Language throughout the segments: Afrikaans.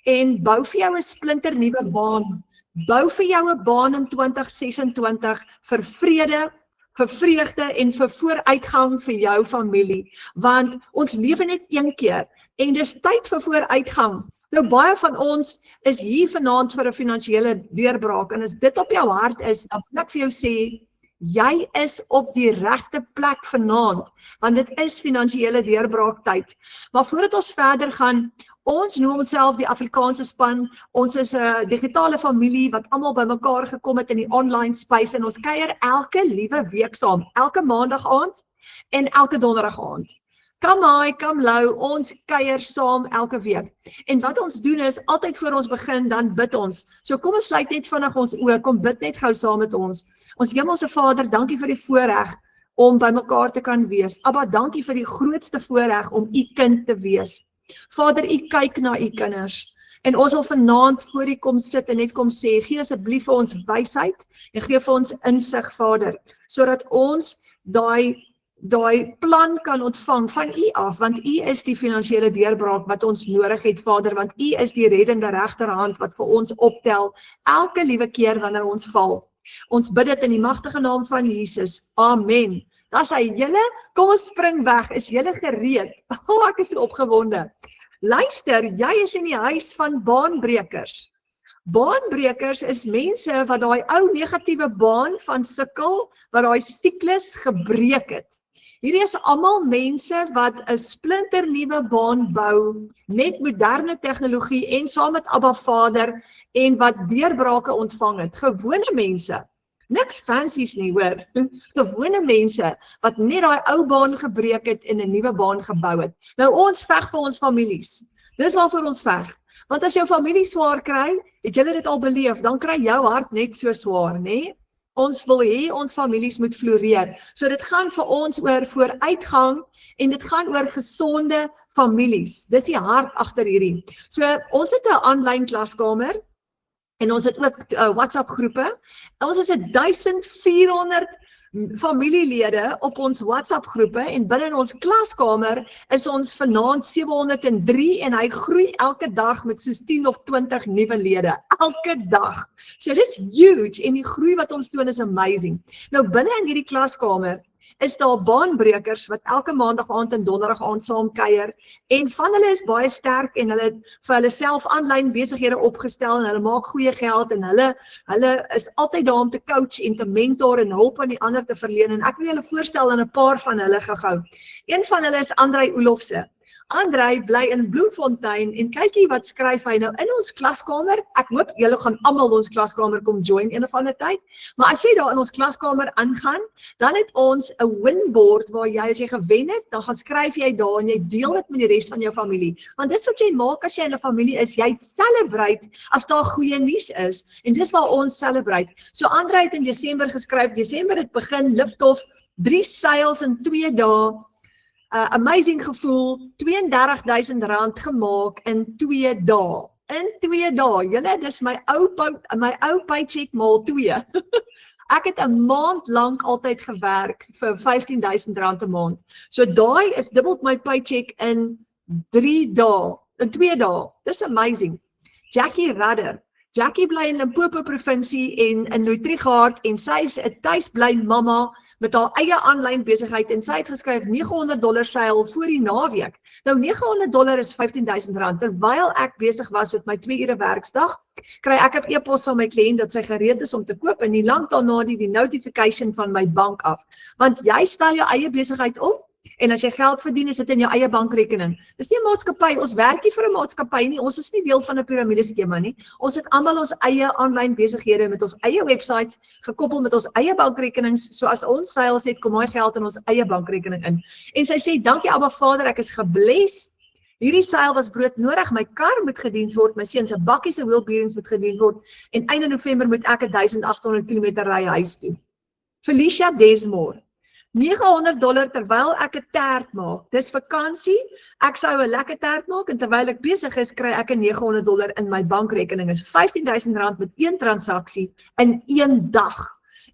en bou vir jou 'n splinternuwe baan. Bou vir jou 'n baan in 2026 vir vrede, vir vreugde en vir vooruitgang vir jou familie, want ons lewe net een keer en dis tyd vir vooruitgang. Nou baie van ons is hier vanaand vir 'n finansiële deurbraak en as dit op jou hart is, dan wil ek vir jou sê, jy is op die regte plek vanaand, want dit is finansiële deurbraaktyd. Maar voordat ons verder gaan, ons noem onsself die Afrikaanse span, ons is 'n digitale familie wat almal bymekaar gekom het in die online space en ons kuier elke liewe week saam, elke maandag aand en elke donderdag aand. Come high, come low, ons kuier saam elke week. En wat ons doen is, altyd voor ons begin, dan bid ons. So kom ons sluit net vinnig ons oë, kom bid net gou saam met ons. Ons Hemelse Vader, dankie vir die voorreg om by mekaar te kan wees. Abba, dankie vir die grootste voorreg om u kind te wees. Vader, u kyk na u kinders. En ons wil vanaand voor u kom sit en net kom sê, gee asseblief vir ons wysheid en gee vir ons insig, Vader, sodat ons daai plan kan ontvang van u af, want u is die finansiële deurbraak wat ons nodig het, Vader, want u is die reddende regterhand wat vir ons optel elke liewe keer wanneer ons val. Ons bid dit in die magtige naam van Jesus. Amen. Dan sê julle, kom ons spring weg, is julle gereed? Ek is so opgewonde. Luister, jy is in die huis van baanbrekers. Baanbrekers is mense wat daai ou negatiewe baan van sukkel, wat daai siklus gebreek het. Hierdie is almal mense wat 'n splinternuwe baan bou met moderne tegnologie en saam met Abba Vader en wat deurbrake ontvang het. Gewone mense. Niks fancies nie, hoor. Gewone mense wat net daai ou baan gebreek het en 'n nuwe baan gebou het. Nou ons veg vir ons families. Dis waarvoor ons veg. Want as jou familie swaar kry, het julle dit al beleef, dan kry jou hart net so swaar, nê? Ons wil hê ons families moet floreer. So dit gaan vir ons oor vooruitgang en dit gaan oor gesonde families. Dis die hart agter hierdie. So ons het 'n aanlyn klaskamer en ons het ook WhatsApp groepe. Ons is 1400 familielede op ons WhatsApp groepe en binne ons klaskamer is ons vanaand 703 en hy groei elke dag met soos 10 of 20 nuwe lede. Elke dag. So dis huge en die groei wat ons toon is amazing. Nou binne in hierdie klaskamer is daar baanbrekers wat elke maandag aand en donderdag aand saam kuier en van hulle is baie sterk en hulle het vir hulle self aanlyn besighede opgestel en hulle maak goeie geld en hulle is altyd daar om te coach en te mentor en hulp aan die ander te verleen en ek wil julle voorstel aan 'n paar van hulle gehou. Een van hulle is Andrei Olofse. Andrei bly in Bloemfontein en kykie wat skryf hy nou in ons klaskamer. Ek hoop julle gaan almal ons klaskamer kom join een of ander tyd. Maar as jy daar in ons klaskamer aangaan, dan het ons 'n winboard waar jy as jy gewen het, dan gaan skryf jy daar en jy deel dit met die res van jou familie. Want dis wat jy maak as jy in 'n familie is, jy celebrate as daar goeie nuus is en dis waar ons celebrate. So Andrei het in Desember geskryf, Desember het begin liftoff 3 seils in 2 dae. Amazing gevoel, R32,000 gemaak in 2 dae. In 2 dae, julle, dis my ou paycheck maal 2. Ek het 'n maand lank altyd gewerk vir R15,000 'n maand. So daai is dubbel my paycheck in 3 dae, in 2 dae. Dis amazing. Jackie Radder. Jackie bly in Limpopo provinsie en in Louw-Trigard en sy is 'n tuisbly mamma met haar eie aanlyn besigheid en sy het geskryf $900 seil voor die naweek. Nou $900 is R15,000 terwyl ek besig was met my 2 ure werksdag, kry ek 'n e-pos van my kliënt dat sy gereed is om te koop en nie lank daarna die notification van my bank af. Want jy stel jou eie besigheid op en as jy geld verdien, is dit in jou eie bankrekening. Dis nie 'n maatskappy, ons werk nie vir 'n maatskappy nie, ons is nie deel van 'n piramideskema nie. Ons het almal ons eie aanlyn besighede met ons eie websites gekoppel met ons eie bankrekenings. So as ons sales het, kom daai geld in ons eie bankrekening in. En sy sê, dankie Abba Vader, ek is gebless. Hierdie seil was broodnodig, my kar moet gediens word, my seun se bakkie se wheel bearings moet gediens word en einde November moet ek 1800 km ry huis toe. Felicia Desmore. $900 terwyl ek 'n tert maak. Dis vakansie, ek sou 'n lekker tert maak en terwyl ek besig is, kry ek 'n $900 in my bankrekening. Is R15,000 met 1 transaksie in 1 dag.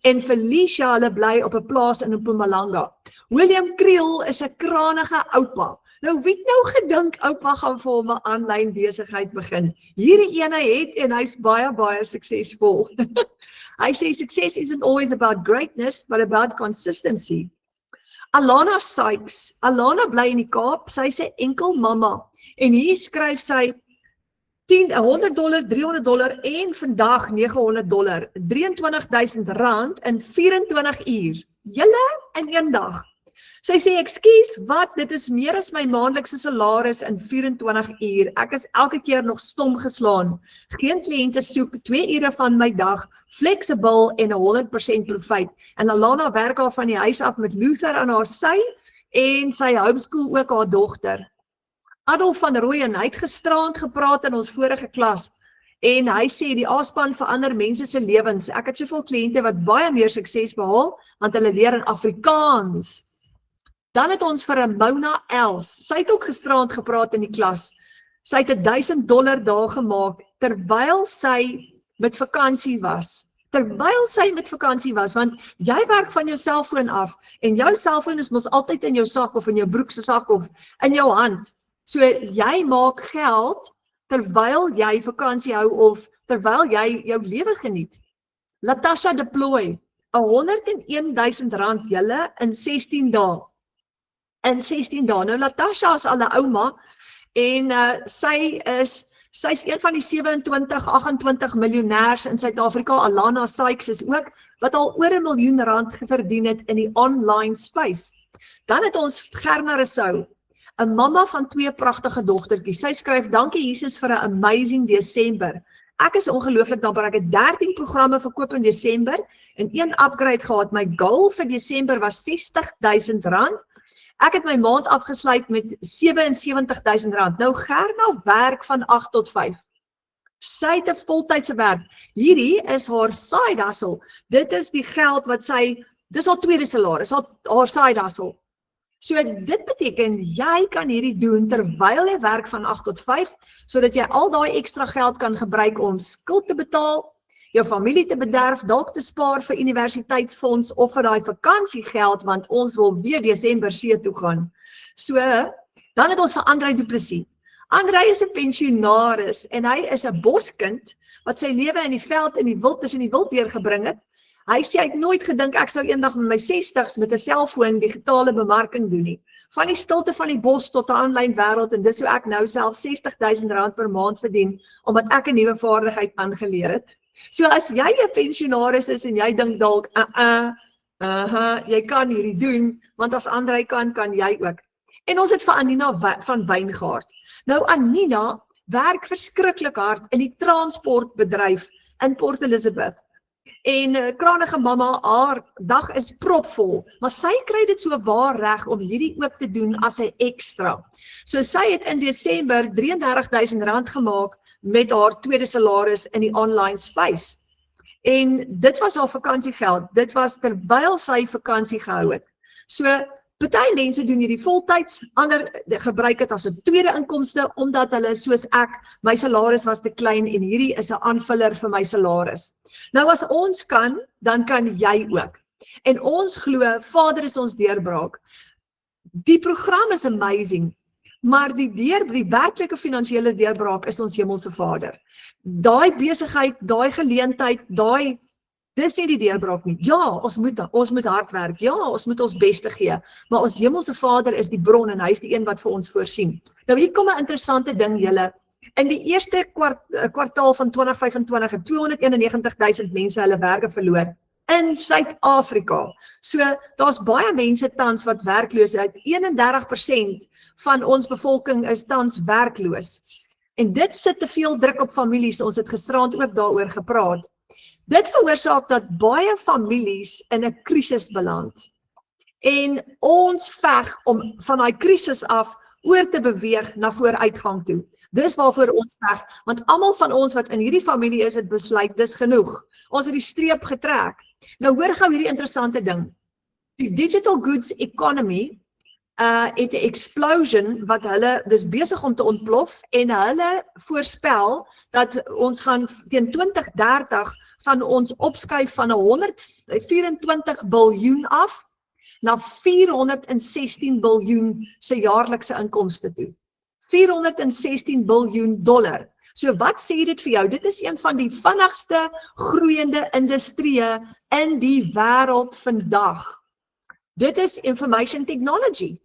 En Felicia, hulle bly op 'n plaas in Mpumalanga. William Kriel is 'n kranige oupa. Nou wie het nou gedink oupa gaan vir hom 'n aanlyn besigheid begin? Hierdie ene het en hy's baie suksesvol. Hy sê success isn't always about greatness, but about consistency. Alana Sykes, Alana bly in die Kaap, sy's 'n enkel mamma en hier skryf sy $100, $300 en vandag $900, R23,000 in 24 uur. Julle in een dag. Sy sê, ekskuus, wat? Dit is meer as my maandelikse salaris in 24 uur. Ek is elke keer nog stom geslaan. Geen kliënte soek, 2 ure van my dag, flexible en 100% profijt. En Alana werk al van die huis af met Luther aan haar sy en sy homeschool ook haar dogter. Adolf van Rooyen, hy het gisterand gepraat in ons vorige klas en hy sê die A-span verander mense se lewens. Ek het soveel kliënte wat baie meer sukses behaal, want hulle leer in Afrikaans. Dan het ons vir Mona Els, sy het ook gisterand gepraat in die klas. Sy het $1,000 daar gemaak, terwyl sy met vakansie was. Want jy werk van jou selfoon af, en jou selfoon is mos altyd in jou sak, of in jou broekse sak, of in jou hand. So jy maak geld, terwyl jy vakansie hou, of terwyl jy jou lewe geniet. Latasha Deploy, R101,000 julle in 16 dae. Nou Latasha is al 'n ouma, en sy's een van die 27, 28 miljonairs in Suid-Afrika. Alana Sykes is ook, wat al oor R1 miljoen verdien het in die online space. Dan het ons Gerna Rousseau, 'n mamma van 2 pragtige dogtertjies. Sy skryf, dankie Jesus vir 'n amazing Desember. Ek is ongelooflik dankbaar, ek het 13 programme verkoop in Desember, en 1 upgrade gehad. My goal vir Desember was R60,000. Ek het my maand afgesluit met R77,000. Nou Gerna werk van 8 tot 5. Sy het 'n voltydse werk. Hierdie is haar side hustle. Dit is die geld wat sy, dis haar tweede salaris, haar side hustle. So dit beteken, jy kan hierdie doen terwyl jy werk van 8 tot 5, sodat jy al daai ekstra geld kan gebruik om skuld te betaal, jou familie te bederf, dalk te spaar vir universiteitsfonds of vir daai vakansiegeld, want ons wil weer Desember see toe gaan. So, dan het ons vir Andrei Du Plessis. Andrei is 'n pensionaris en hy is 'n boskind wat sy lewe in die veld in die wild deurgebring het. Hy sê hy het nooit gedink ek sou eendag met my 60s met 'n selfoon digitale bemarking doen nie. Van die stilte van die bos tot 'n aanlyn wêreld, en dis hoe ek nou self R60,000 per maand verdien, omdat ek 'n nuwe vaardigheid aangeleer het. So as jy 'n pensionaris is en jy dink dalk, jy kan hierdie doen, want as Andrei kan jy ook. En ons het vir Anina van Wyngaard. Nou Anina werk verskriklik hard in die transportbedryf in Port Elizabeth. En kranige mamma, haar dag is propvol, maar sy kry dit so waar reg om hierdie ook te doen as 'n ekstra. So sy het in Desember R33,000 gemaak met haar tweede salaris in die online space. En dit was haar vakansiegeld, dit was terwyl sy vakansie gehou het. So, party mense doen hierdie voltyds, ander gebruik dit as 'n tweede inkomste, omdat hulle soos ek, my salaris was te klein en hierdie is 'n aanvuller vir my salaris. Nou as ons kan, dan kan jy ook. En ons glo, Vader is ons deurbraak. Die program is amazing, maar die werklike finansiële deurbraak is ons hemelse Vader. Daai besigheid, daai geleentheid, dis nie die deurbraak nie. Ja, ons moet hard werk. Ja, ons moet ons beste gee. Maar ons hemelse Vader is die bron en hy is die een wat vir ons voorsien. Nou hier kom 'n interessante ding julle. In die eerste kwartaal van 2025 het 291,000 mense hulle werke verloor in Suid-Afrika. So daar's baie mense tans wat werkloos is. 31% van ons bevolking is tans werkloos. En dit sit te veel druk op families. Ons het gisterand ook daaroor gepraat. Dit veroorsaak dat baie families in 'n krisis beland. En ons veg om van daai krisis af oor te beweeg na vooruitgang toe. Dis waarvoor ons veg, want almal van ons wat in hierdie familie is, het besluit, dis genoeg. Ons het die streep getrek. Nou hoor gou hierdie interessante ding. Die digital goods economy het 'n explosion wat dis besig om te ontplof, en hulle voorspel dat ons gaan teen 2030 gaan ons opskuif van 124 biljoen af na 416 biljoen se jaarlikse inkomste toe. 416 biljoen dollar. So wat sê dit vir jou? Dit is een van die vinnigste groeiende industrieë in die wêreld vandag. Dit is information technology.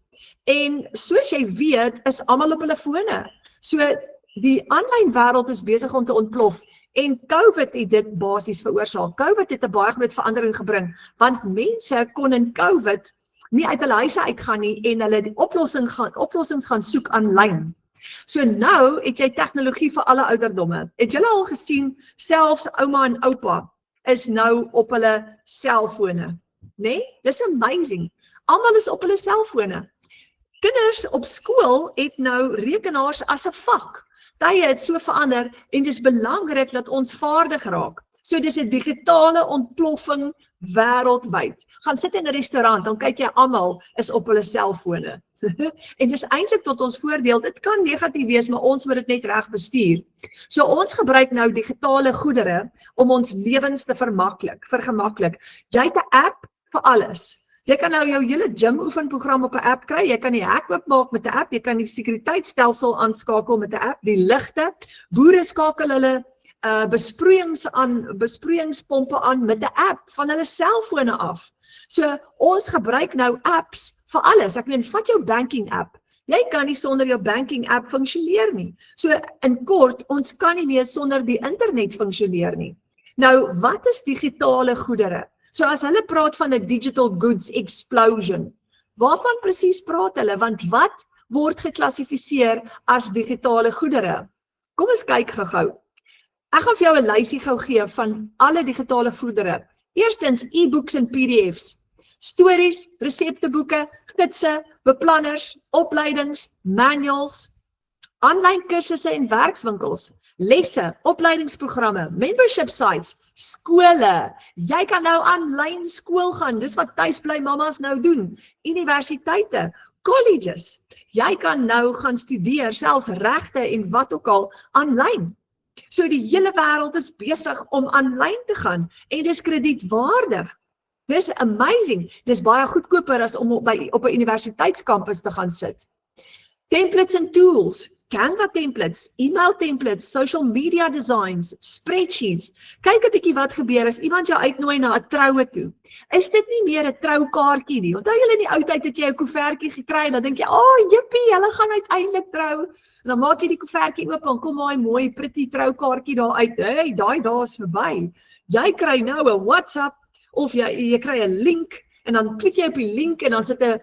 En soos jy weet, is almal op hulle fone. So die aanlyn wêreld is besig om te ontplof. En COVID het dit basies veroorsaak. COVID het 'n baie groot verandering gebring, want mense kon in COVID nie uit hulle huise uitgaan nie en hulle die oplossings gaan soek aanlyn. So nou het jy tegnologie vir alle ouderdomme. Het julle al gesien, selfs ouma en oupa is nou op hulle selfone, né? Dis amazing. Almal is op hulle selfone. Kinders op skool het nou rekenaars as 'n vak. Tye het so verander en dis belangrik dat ons vaardig raak. So dis 'n digitale ontploffing wêreldwyd. Gaan sit in 'n restaurant, dan kyk jy almal is op hulle selfone. En dis eintlik tot ons voordeel. Dit kan negatief wees, maar ons moet dit net reg bestuur. So ons gebruik nou digitale goedere om ons lewens te vergemaklik. Jy het 'n app vir alles. Jy kan nou jou hele gym oefenprogram op 'n app kry, jy kan die hek oopmaak met 'n app, jy kan die sekuriteitsstelsel aanskakel met 'n app, die ligte, boere skakel hulle besproeiingspompe aan met 'n app van hulle selfone af. So ons gebruik nou apps vir alles. Ek meen, vat jou banking app. Jy kan nie sonder jou banking app funksioneer nie. So in kort, ons kan nie meer sonder die internet funksioneer nie. Nou, wat is digitale goedere? So as hulle praat van 'n digital goods explosion, waarvan presies praat hulle? Want wat word geklassifiseer as digitale goedere? Kom ons kyk gou-gou. Ek gaan vir jou 'n lysie gou gee van alle digitale goedere. Eerstens e-books en PDFs, stories, resepteboeke, gidse, beplanners, opleidings, manuals, aanlyn kursusse en werkswinkels, lesse, opleidingsprogramme, membership sites, skole. Jy kan nou aanlyn skool gaan, dis wat tuisbly mamas nou doen. Universiteite, colleges. Jy kan nou gaan studeer, selfs regte en wat ook al, aanlyn. So die hele wêreld is besig om aanlyn te gaan en dis kredietwaardig. Dis amazing. Dis baie goedkoper as om op 'n universiteitskampus te gaan sit. Templates and tools, Canva templates, email templates, social media designs, spreadsheets. Kyk 'n bietjie wat gebeur as iemand jou uitnooi na 'n troue toe. Is dit nie meer 'n troukaartjie nie? Onthou julle in die ou tyd het jy 'n koevertjie gekry en dan dink jy, jippie, hulle gaan uiteindelik trou. En dan maak jy die koevertjie oop en kom daai mooi pretty troukaartjie daar uit. Hey, daai dae is verby. Jy kry nou 'n WhatsApp of jy kry 'n link en dan klik jy op die link en dan sit 'n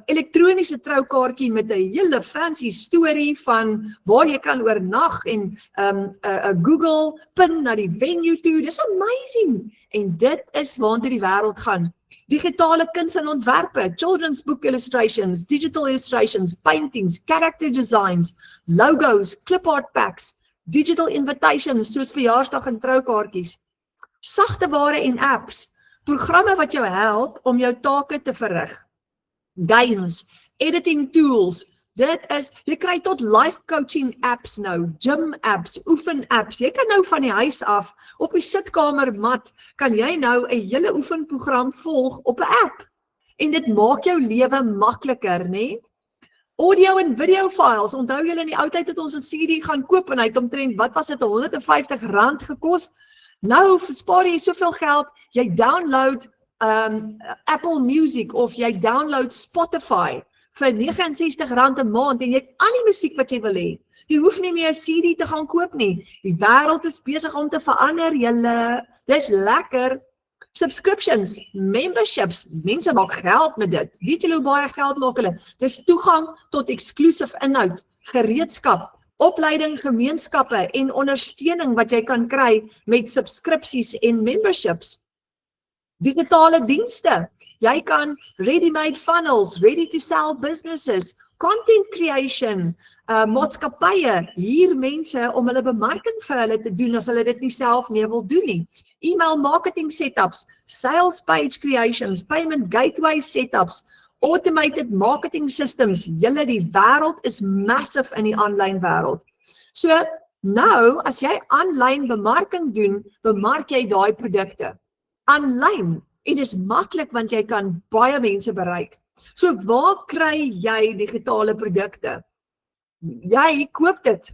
elektroniese troukaartjie met 'n hele fancy storie van waar jy kan oornag en 'n Google pin na die venue toe. Dis amazing. En dit is waartoe die wêreld gaan. Digitale kuns en ontwerpe, children's book illustrations, digital illustrations, paintings, character designs, logos, clip art packs, digital invitations soos verjaarsdag en troukaartjies, sagte ware en apps, programme wat jou help om jou take te verrig. Games, editing tools, jy kry tot life coaching apps nou, gym apps, oefen apps, jy kan nou van die huis af, op die sitkamermat, kan jy nou 'n hele oefenprogram volg op 'n app, en dit maak jou lewe makliker, né? Audio en video files, onthou julle in die ou tyd het ons 'n CD gaan koop en hy het omtrent, wat was dit, R150 gekos, nou spaar jy soveel geld, jy download Apple Music of jy download Spotify vir R69 'n maand en jy het al die musiek wat jy wil hê. Jy hoef nie meer 'n CD te gaan koop nie. Die wêreld is besig om te verander, julle. Dis lekker. Subscriptions, memberships, mense maak geld met dit. Weet julle hoe baie geld maak hulle? Dis toegang tot exclusive inhoud, gereedskap, opleiding, gemeenskappe en ondersteuning wat jy kan kry met subskripsies en memberships. Digitale dienste. Jy kan ready-made funnels, ready-to-sell businesses, content creation, maatskappye, hier mense om hulle bemarking vir hulle te doen as hulle dit nie self nie wil doen nie. Email marketing setups, sales page creations, payment gateway setups, automated marketing systems. Julle, die wêreld is massive in die aanlyn wêreld. So nou as jy aanlyn bemarking doen, bemark jy daai produkte. Aanlyn, En dis maklik want jy kan baie mense bereik. So waar kry jy digitale produkte? Jy koop dit.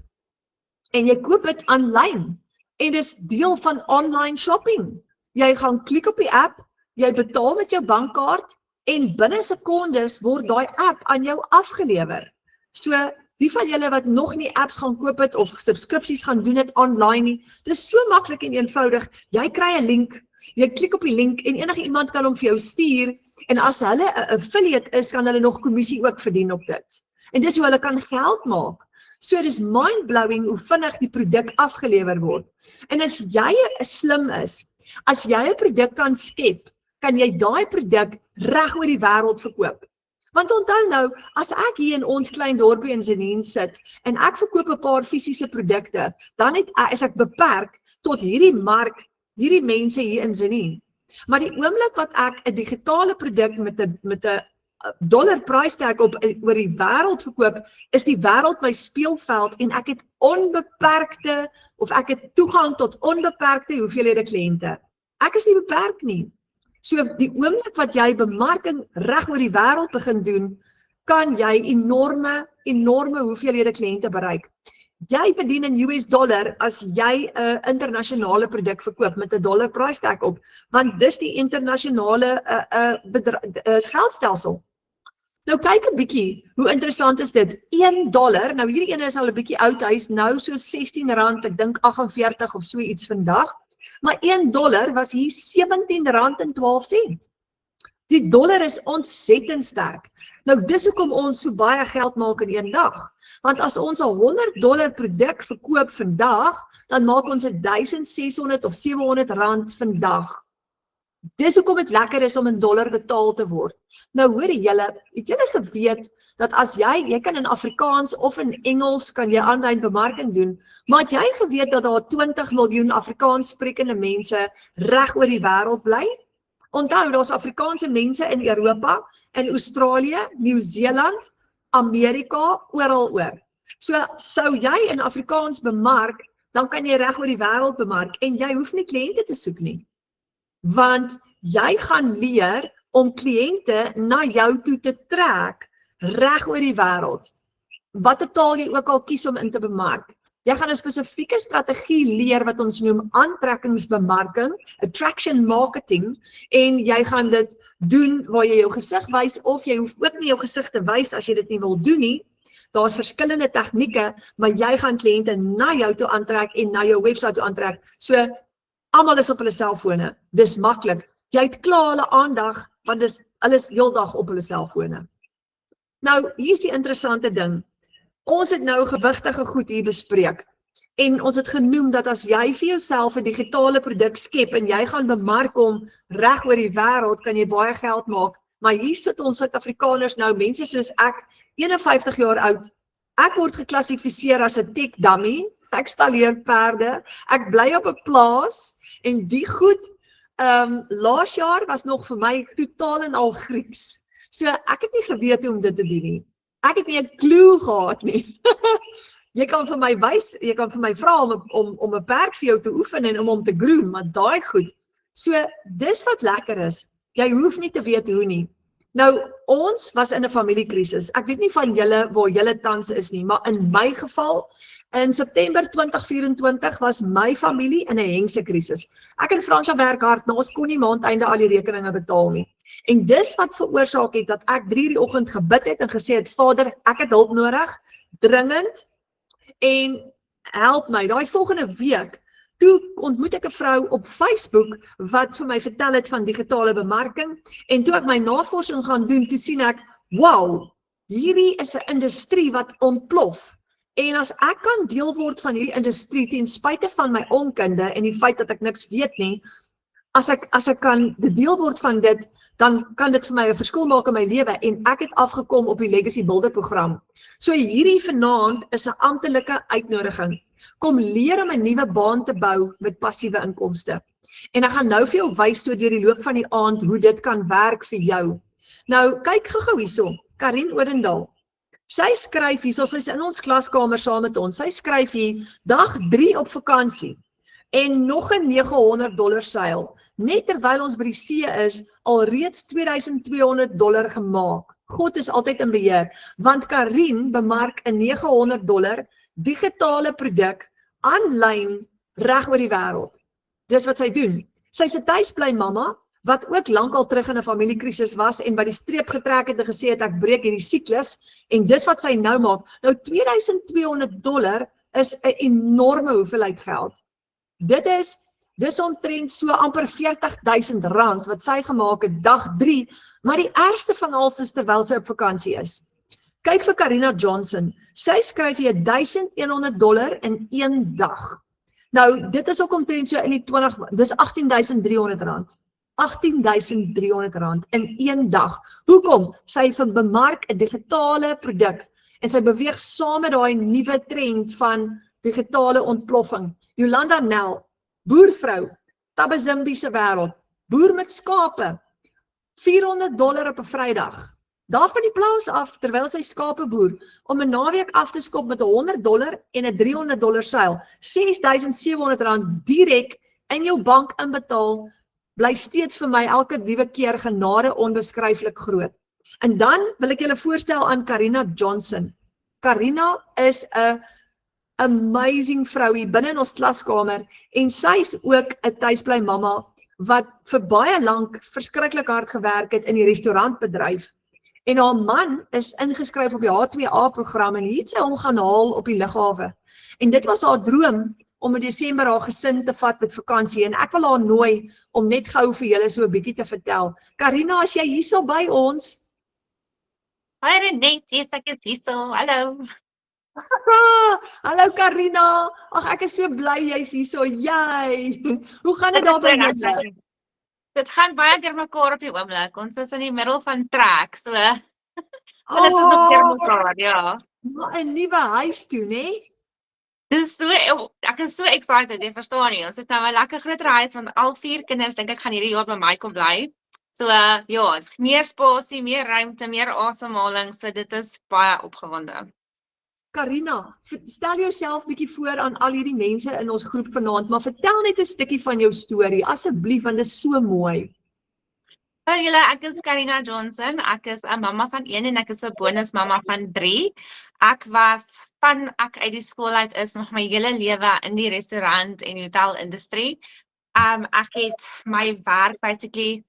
En jy koop dit aanlyn. En dis deel van online shopping. Jy gaan klik op die app, jy betaal met jou bankkaart en binne sekondes word daai app aan jou afgelewer. So die van julle wat nog nie apps gaan koop het of subskripsies gaan doen het online nie, dis so maklik en eenvoudig. Jy kry 'n link, jy klik op die link en enige iemand kan hom vir jou stuur en as hulle 'n affiliate is, kan hulle nog kommissie ook verdien op dit. En dis hoe hulle kan geld maak. So dis mind-blowing hoe vinnig die produk afgelewer word. En as jy slim is, as jy 'n produk kan skep, kan jy daai produk reg oor die wêreld verkoop. Want onthou nou, as ek hier in ons klein dorpie in Zenien sit en ek verkoop 'n paar fisiese produkte, dan is ek beperk tot hierdie mark, hierdie mense hier in Zenien. Maar die oomblik wat ek 'n digitale produk met 'n dollar price tag op oor die wêreld verkoop, is die wêreld my speelveld en ek het onbeperkte of ek het toegang tot onbeperkte hoeveelhede kliënte. Ek is nie beperk nie. So die oomblik wat jy bemarking reg oor die wêreld begin doen, kan jy enorme hoeveelhede kliënte bereik. Jy verdien in US dollar as jy 'n internasionale produk verkoop met 'n dollar price tag op, want dis die internasionale geldstelsel. Nou kyk 'n bietjie, hoe interessant is dit? $1, nou hierdie ene is al 'n bietjie oud, hy is nou so R16, ek dink 48 of so iets vandag, maar $1 was hier R17.12. Die dollar is ontsettend sterk. Nou dis hoekom ons so baie geld maak in een dag. Want as ons 'n $100 produk verkoop vandag, dan maak ons 1.600 of 700 rand vandag. Dis hoekom dit lekker is om in dollar betaal te word. Nou hoor julle, het julle geweet dat as jy kan in Afrikaans of in Engels kan jy aanlyn bemarking doen, maar het jy geweet dat daar 20 miljoen Afrikaans sprekende mense reg oor die wêreld bly? Onthou, daar's Afrikaanse mense in Europa, in Australië, Nieu-Seeland, Amerika, oral oor. So sou jy in Afrikaans bemark, dan kan jy reg oor die wêreld bemark en jy hoef nie kliënte te soek nie. Want jy gaan leer om kliënte na jou toe te trek reg oor die wêreld. Watter taal jy ook al kies om in te bemark. Jy gaan 'n spesifieke strategie leer wat ons noem aantrekkingsbemarking, attraction marketing, en jy gaan dit doen waar jy jou gesig wys of jy hoef ook nie jou gesig te wys as jy dit nie wil doen nie. Daar's verskillende tegnieke, maar jy gaan kliënte na jou toe aantrek en na jou webwerf toe aantrek. So almal is op hulle selfone. Dis maklik. Jy het klaar hulle aandag want dis alles heeldag op hulle selfone. Nou, hier is die interessante ding. Ons het nou gewigtige goed hier bespreek. En ons het genoem dat as jy vir jouself 'n digitale produk skep en jy gaan bemark hom reg oor die wêreld, kan jy baie geld maak. Maar hier sit ons Suid-Afrikaners nou, mense soos ek, 51 jaar oud. Ek word geklassifiseer as 'n tech dummy. Ek stalleer perde. Ek bly op 'n plaas en die goed, laas jaar was nog vir my totaal en al Grieks. So ek het nie geweet hoe om dit te doen nie. Ek het nie 'n klou gehad nie. Jy kan vir my wys, jy kan vir my vra om 'n perd vir jou te oefen en om hom te groom, maar daai goed. So dis wat lekker is. Jy hoef nie te weet hoe nie. Nou, ons was in 'n familiekrisis. Ek weet nie van julle waar julle tans is nie, maar in my geval, in September 2024 was my familie in 'n hengse krisis. Ek en Fransja werk hard, maar ons kon nie maandeinde al die rekeninge betaal nie. En dis wat veroorsaak het dat ek 3:00 die oggend gebid het en gesê het, Vader, ek het hulp nodig, dringend, en help my. Daai volgende week, toe ontmoet ek 'n vrou op Facebook wat vir my vertel het van digitale bemarking, en toe ek my navorsing gaan doen, toe sien ek, wow, hierdie is 'n industrie wat ontplof. En as ek kan deel word van hierdie industrie ten spyte van my onkunde en die feit dat ek niks weet nie, as ek kan deel word van dit, dan kan dit vir my 'n verskil maak in my lewe en ek het afgekom op die Legacy Builder program. So hierdie vanaand is 'n amptelike uitnodiging. Kom leer om 'n nuwe baan te bou met passiewe inkomste. En ek gaan nou vir jou wys so deur die loop van die aand hoe dit kan werk vir jou. Nou kyk gou-gou hierso, Karin Odendaal. Sy skryf hierso, sy's in ons klaskamer saam met ons. Sy skryf hier dag 3 op vakansie. en nog 'n $900 seil. Net terwyl ons by die see is, al reeds $2200 gemaak. God is altyd in beheer, want Karin bemark 'n $900 digitale produk aanlyn reg oor die wêreld. Dis wat sy doen. Sy's 'n tuisbly mamma wat ook lankal terug in 'n familiekrisis was en by die streep getrek het en gesê het ek breek hierdie siklus en dis wat sy nou maak. Nou $2200 is 'n enorme hoeveelheid geld. Dis omtrent so amper R40,000 wat sy gemaak het dag 3, maar die ergste van alles is terwyl sy op vakansie is. Kyk vir Karina Johnson, sy skryf hier $1100 in een dag. Nou, dit is ook omtrent so in die 20, dis R18,300. R18,300 in een dag. Hoekom? Sy bemark 'n digitale produk en sy beweeg saam met daai nuwe trend van digitale ontploffing. Jolanda Nel, boervrou, Tabazimbi se wêreld, boer met skape, $400 op 'n Vrydag. Daar van die plaas af, terwyl sy skape boer, om 'n naweek af te skop met $100 en 'n $300 seil, R6,700 direk in jou bank inbetaal, bly steeds vir my elke nuwe keer genade onbeskryflik groot. En dan wil ek julle voorstel aan Karina Johnson. Karina is 'n amazing vrou hier binne in ons klaskamer en sy's ook 'n tuisbly mamma wat vir baie lank verskriklik hard gewerk het in die restaurantbedryf. En haar man is ingeskryf op die H2A program en hier het sy hom gaan haal op die lughawe. En dit was haar droom om in Desember haar gesin te vat met vakansie en ek wil haar nooi om net gou vir julle so 'n bietjie te vertel. Karina, as jy hierso by ons. Hi Renate, yes, ek is hierso. Hallo. Hallo Karina. Ag, ek is so bly jy's hierso. Jy. Hoe gaan dit daar by julle? Dit gaan baie deur mekaar op die oomblik. Ons is in die middel van trek, so alles is op deur mekaar, ja. Maar 'n nuwe huis toe, né? Dis so, ek is so excited, jy verstaan nie. Ons het nou 'n lekker groter huis want al 4 kinders dink ek gaan hierdie jaar by my kom bly. So ja, meer spasie, meer ruimte, meer asemhaling, so dit is baie opgewonde. Karina, stel jouself bietjie voor aan al hierdie mense in ons groep vanaand, maar vertel net 'n stukkie van jou storie asseblief want dit is so mooi. Hallo julle, ek is Karina Johnson. Ek is 'n mamma van 1 en ek is 'n bonusmamma van 3. Ek was van ek uit die skool uit is nog my hele lewe in die restaurant en hotelindustrie. Ek het my werk basically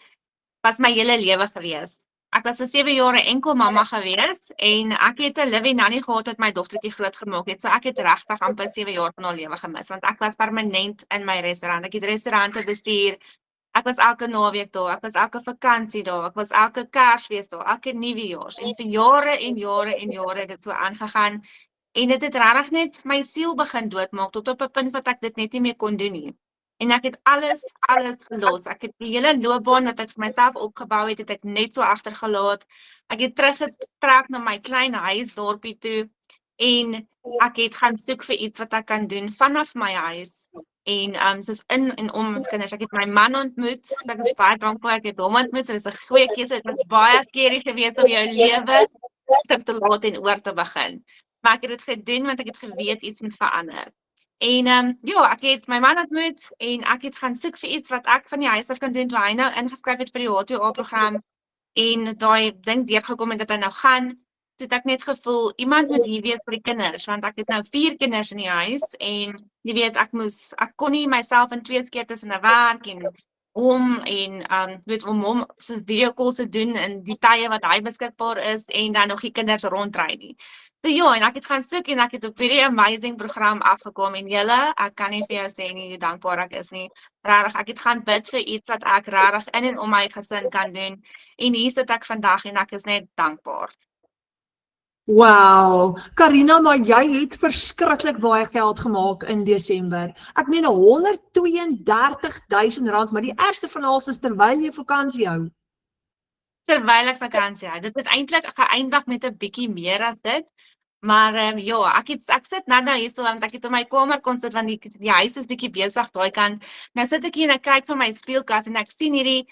was my hele lewe gewees. Ek was vir 7 jaar 'n enkel mamma gewees en ek het 'n live nanny gehad wat my dogtertjie groot gemaak het. So ek het regtig amper 7 jaar van haar lewe gemis want ek was permanent in my restaurant. Ek het restaurante bestuur. Ek was elke naweek daar, ek was elke vakansie daar, ek was elke Kersfees daar, elke Nuwejaars en vir jare en jare en jare het dit so aangegaan. En dit het regtig net my siel begin doodmaak tot op 'n punt wat ek dit net nie meer kon doen nie. En ek het alles gelos. Ek het die hele loopbaan wat ek vir myself opgebou het ek net so agtergelaat. Ek het teruggetrek na my klein huisdorpie toe en ek het gaan soek vir iets wat ek kan doen vanaf my huis. En soos in en om ons kinders, ek het my man ontmoet, so ek is baie dankbaar ek het hom ontmoet, so dit is 'n goeie keuse, dit was baie skerry geweest om jou lewe te laat en oor te begin. Maar ek het dit gedoen want ek het geweet iets moet verander. En ja, ek het my man ontmoet en ek het gaan soek vir iets wat ek van die huis af kan doen, toe hy nou ingeskryf het vir die H2A program en daai ding deurgekom het dat hy nou gaan. Toe het ek net gevoel, iemand moet hier wees vir die kinders, want ek het nou 4 kinders in die huis en jy weet, ek kon nie myself in 2 keer tussen 'n werk en weet om hom so videocalls te doen in die tye wat hy beskikbaar is en dan nog die kinders rondry nie. So ja, en ek het gaan soek en ek het op hierdie amazing program afgekom en julle, ek kan nie vir jou sê nie hoe dankbaar ek is nie. Regtig, ek het gaan bid vir iets wat ek regtig in en om my gesin kan doen en hier sit ek vandag en ek is net dankbaar. Wow, Karina, maar jy het verskriklik baie geld gemaak in Desember. Ek meen R132,000, maar die ergste van alles is terwyl jy vakansie hou. Terwyl ek vakansie hou. Dit het eintlik geëindig met 'n bietjie meer as dit. Maar ja, ek sit nou hierso want ek het in my kamer kon sit want die huis is bietjie besig daai kant. Nou sit ek hier en ek kyk vir my speelkas en ek sien hierdie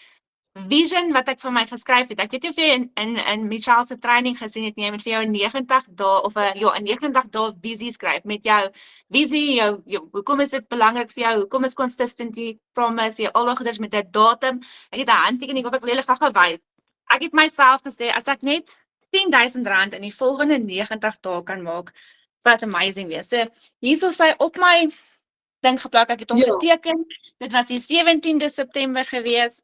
vision wat ek vir my geskryf het. Ek weet nie of jy in Michelle se training gesien het nie, jy moet vir jou 'n 90 dae of 'n 90 dae visie skryf met jou visie, jou hoekom is dit belangrik vir jou? Hoekom is consistency, promise, jy al daai goeders met 'n datum. Ek het 'n handtekening op ek wil julle gou wys. Ek het myself gesê as ek net R10,000 in die volgende 90 dae kan maak, wat amazing wees. So hierso sy op my ding geplak, ek het hom geteken. Dit was die 17de September gewees.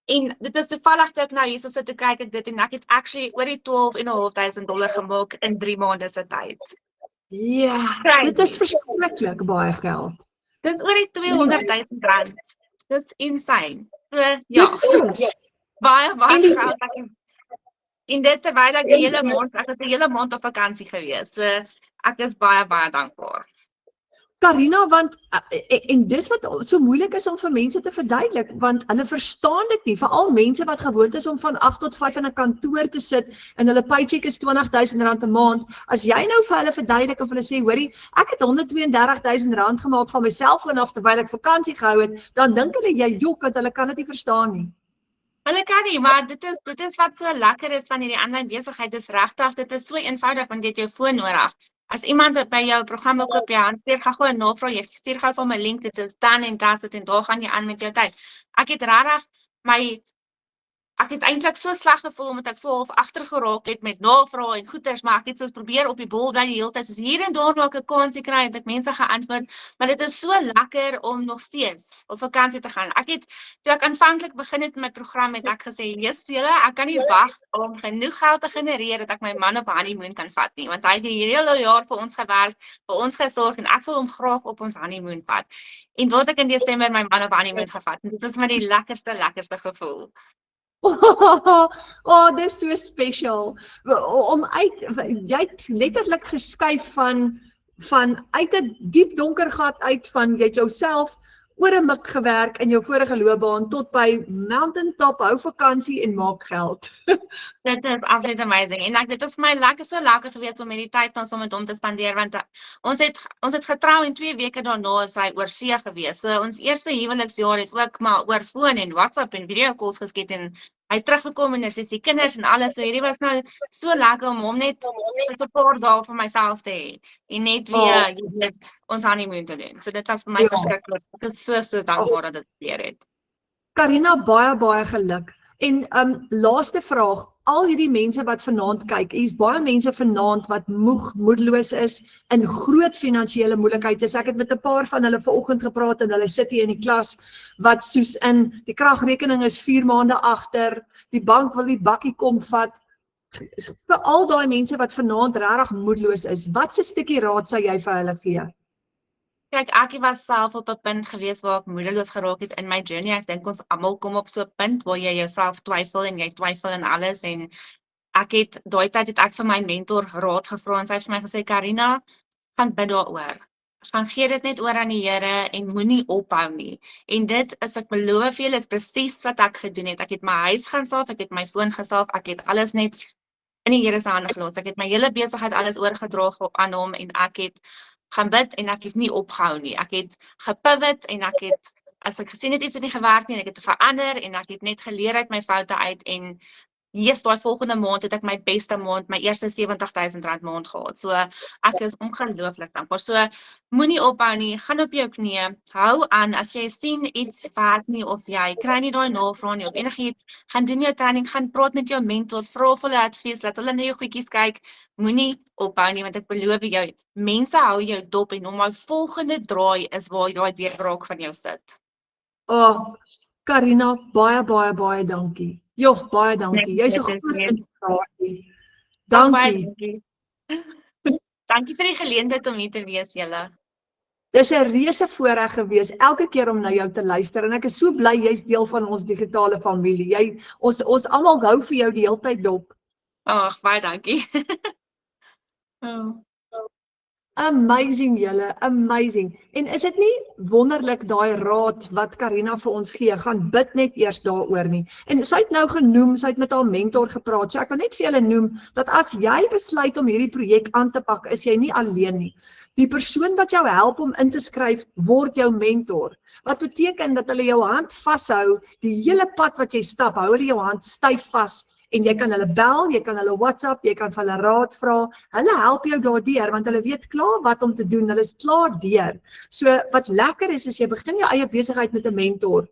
En dit is toevallig dat ek nou hierso sit te kyk ek dit en ek het actually oor die $12,500 gemaak in 3 maande se tyd. Ja, dit is verskriklik baie geld. Dit is oor die R200,000. Dit is insane. So ja. Baie geld en dit terwyl ek die hele maand, ek het 'n hele maand op vakansie gewees. So ek is baie dankbaar. Karina, want en dis wat so moeilik is om vir mense te verduidelik, want hulle verstaan dit nie, veral mense wat gewoond is om van 8 tot 5 in 'n kantoor te sit en hulle paycheck is R20,000 'n maand. As jy nou vir hulle verduidelik of hulle sê, hoorie, ek het R132,000 gemaak van my selfoon af terwyl ek vakansie gehou het, dan dink hulle jy jok want hulle kan dit nie verstaan nie. Hulle kan nie, maar dit is wat so lekker is van hierdie aanlyn besigheid. Dis regtig, dit is so eenvoudig want jy het jou foon nodig. As iemand by jou program wil koop, jy hanteer gou 'n navraag, jy stuur gou vir my link, dit is dan en dit en daar gaan jy aan met jou tyd. Ek het regtig ek het eintlik so sleg gevoel omdat ek so half agter geraak het met navrae en goeters, maar ek het soos probeer op die bol bly die hele tyd. Soos hier en daar raak ek 'n kansie kry en ek mense geantwoord, maar dit is so lekker om nog steeds op vakansie te gaan. Toe ek aanvanklik begin het met my program het ek gesê, "Jesus, ek kan nie wag om genoeg geld te genereer dat ek my man op honeymoon kan vat nie, want hy het hierdie hele jaar vir ons gewerk, vir ons gesorg en ek wil hom graag op ons honeymoon vat." En word ek in Desember my man op honeymoon gevat. Dit was my die lekkerste gevoel. Dis so special. Jy het letterlik geskuif van uit 'n diep donker gat uit van jy het jouself oor 'n mik gewerk in jou vorige loopbaan tot by mountaintop, hou vakansie en maak geld. Dit is absoluut amazing. En dit was my so lekker geweest om met die tyd nou saam met hom te spandeer want ons het getrou en 2 weke daarna is hy oor see gewees. So ons eerste huweliksjaar het ook maar oor foon en WhatsApp en video calls geskiet en hy het teruggekom en dit is die kinders en alles. So hierdie was nou so lekker om hom net vir 'n paar dae vir myself te hê en net weer ons honeymoon te doen. So dit was vir my verskriklik. Ek is so dankbaar dat dit gebeur het. Karina, baie geluk. En laaste vraag, al hierdie mense wat vanaand kyk, hier's baie mense vanaand wat moedeloos is, in groot finansiële moeilikheid is. Ek het met 'n paar van hulle vanoggend gepraat en hulle sit hier in die klas wat soos in die kragrekening is 4 maande agter, die bank wil die bakkie kom vat. Vir al daai mense wat vanaand regtig moedeloos is, wat 'n stukkie raad sou jy vir hulle gee? Kyk, ek was self op 'n punt gewees waar ek moedeloos geraak het in my journey. Ek dink ons almal kom op so 'n punt waar jy jouself twyfel en jy twyfel in alles en daai tyd het ek vir my mentor raad gevra en sy het vir my gesê, Karina, gaan bid daaroor. Gaan gee dit net oor aan die Here en moenie ophou nie. En dit is, ek beloof julle, is presies wat ek gedoen het. Ek het my huis gaan salf, ek het my foon gesalf, ek het alles net in die Here se hande gelos. Ek het my hele besigheid alles oorgedra aan hom en ek het gaan bid en ek het nie opgehou nie. Ek het gepivot en as ek gesien het iets het nie gewerk nie, en ek het verander en ek het net geleer uit my foute uit en daai volgende maand het ek my beste maand, my eerste R70,000 maand gehad. So ek is ongelooflik dankbaar. So moenie ophou nie, gaan op jou knieë, hou aan as jy sien iets werk nie of jy kry nie daai navraag nie of enigiets, gaan doen jou training, gaan praat met jou mentor, vra vir hulle advies, laat hulle na jou goedjies kyk. Moenie ophou nie want ek beloof jou, mense hou jou dop en om jou volgende draai is waar jy daai deurbraak van jou sit. Karina, baie dankie. Joh, baie dankie. Jy's 'n groot inspirasie. Dankie. Dankie vir die geleentheid om hier te wees, julle. Dis 'n reuse voorreg gewees elke keer om na jou te luister en ek is so bly jy's deel van ons digitale familie. Ons almal hou vir jou die hele tyd dop. Ag, baie dankie. Amazing julle, amazing. En is dit nie wonderlik daai raad wat Karina vir ons gee, gaan bid net eers daaroor nie. En sy het nou genoem, sy het met haar mentor gepraat, so ek wil net vir julle noem, dat as jy besluit om hierdie projek aan te pak, is jy nie alleen nie. Die persoon wat jou help om in te skryf, word jou mentor. Wat beteken dat hulle jou hand vashou, die hele pad wat jy stap, hou hulle jou hand styf vas, en jy kan hulle bel, jy kan hulle WhatsApp, jy kan vir hulle raad vra, hulle help jou daardeur, want hulle weet klaar wat om te doen, hulle is klaar deur. So wat lekker is jy begin jou eie besigheid met 'n mentor,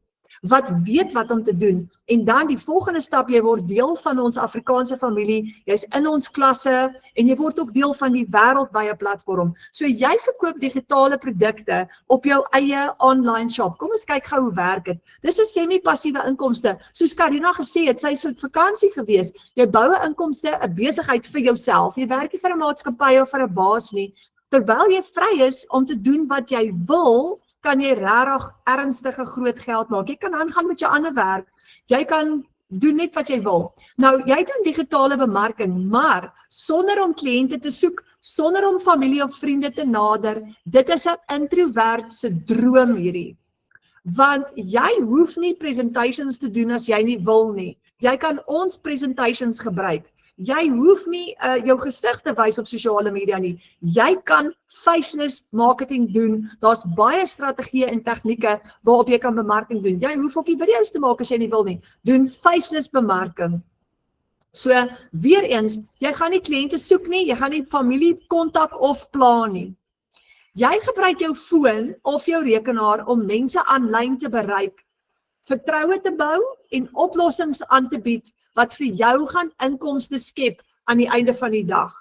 wat weet wat om te doen, en dan die volgende stap, jy word deel van ons Afrikaanse familie, jy's in ons klasse, en jy word ook deel van die wêreldwye platform. So jy verkoop digitale produkte op jou eie online shop. Kom ons kyk gou hoe werk dit. Dis 'n semi-passiewe inkomste. Soos Karina gesê het, sy is op vakansie gewees. Jy bou 'n inkomste, 'n besigheid vir jouself. Jy werk nie vir 'n maatskappy of vir 'n baas nie. Terwyl jy vry is om te doen wat jy wil, kan jy regtig ernstige groot geld maak. Jy kan aangaan met jou ander werk. Jy kan doen net wat jy wil. Nou, jy doen digitale bemarking, maar sonder om kliënte te soek, sonder om familie of vriende te nader, dit is 'n introvert se droom hierdie. Want jy hoef nie presentations te doen as jy nie wil nie. Jy kan ons presentations gebruik. Jy hoef nie jou gesig te wys op sosiale media nie. Jy kan faceless marketing doen. Daar's baie strategieë en tegnieke waarop jy kan bemarking doen. Jy hoef ook nie video's te maak as jy nie wil nie. Doen faceless bemarking. So, weer eens, jy gaan nie kliënte soek nie, jy gaan nie familie kontak of plan nie. Jy gebruik jou foon of jou rekenaar om mense aanlyn te bereik, vertroue te bou en oplossings aan te bied wat vir jou gaan inkomste skep aan die einde van die dag.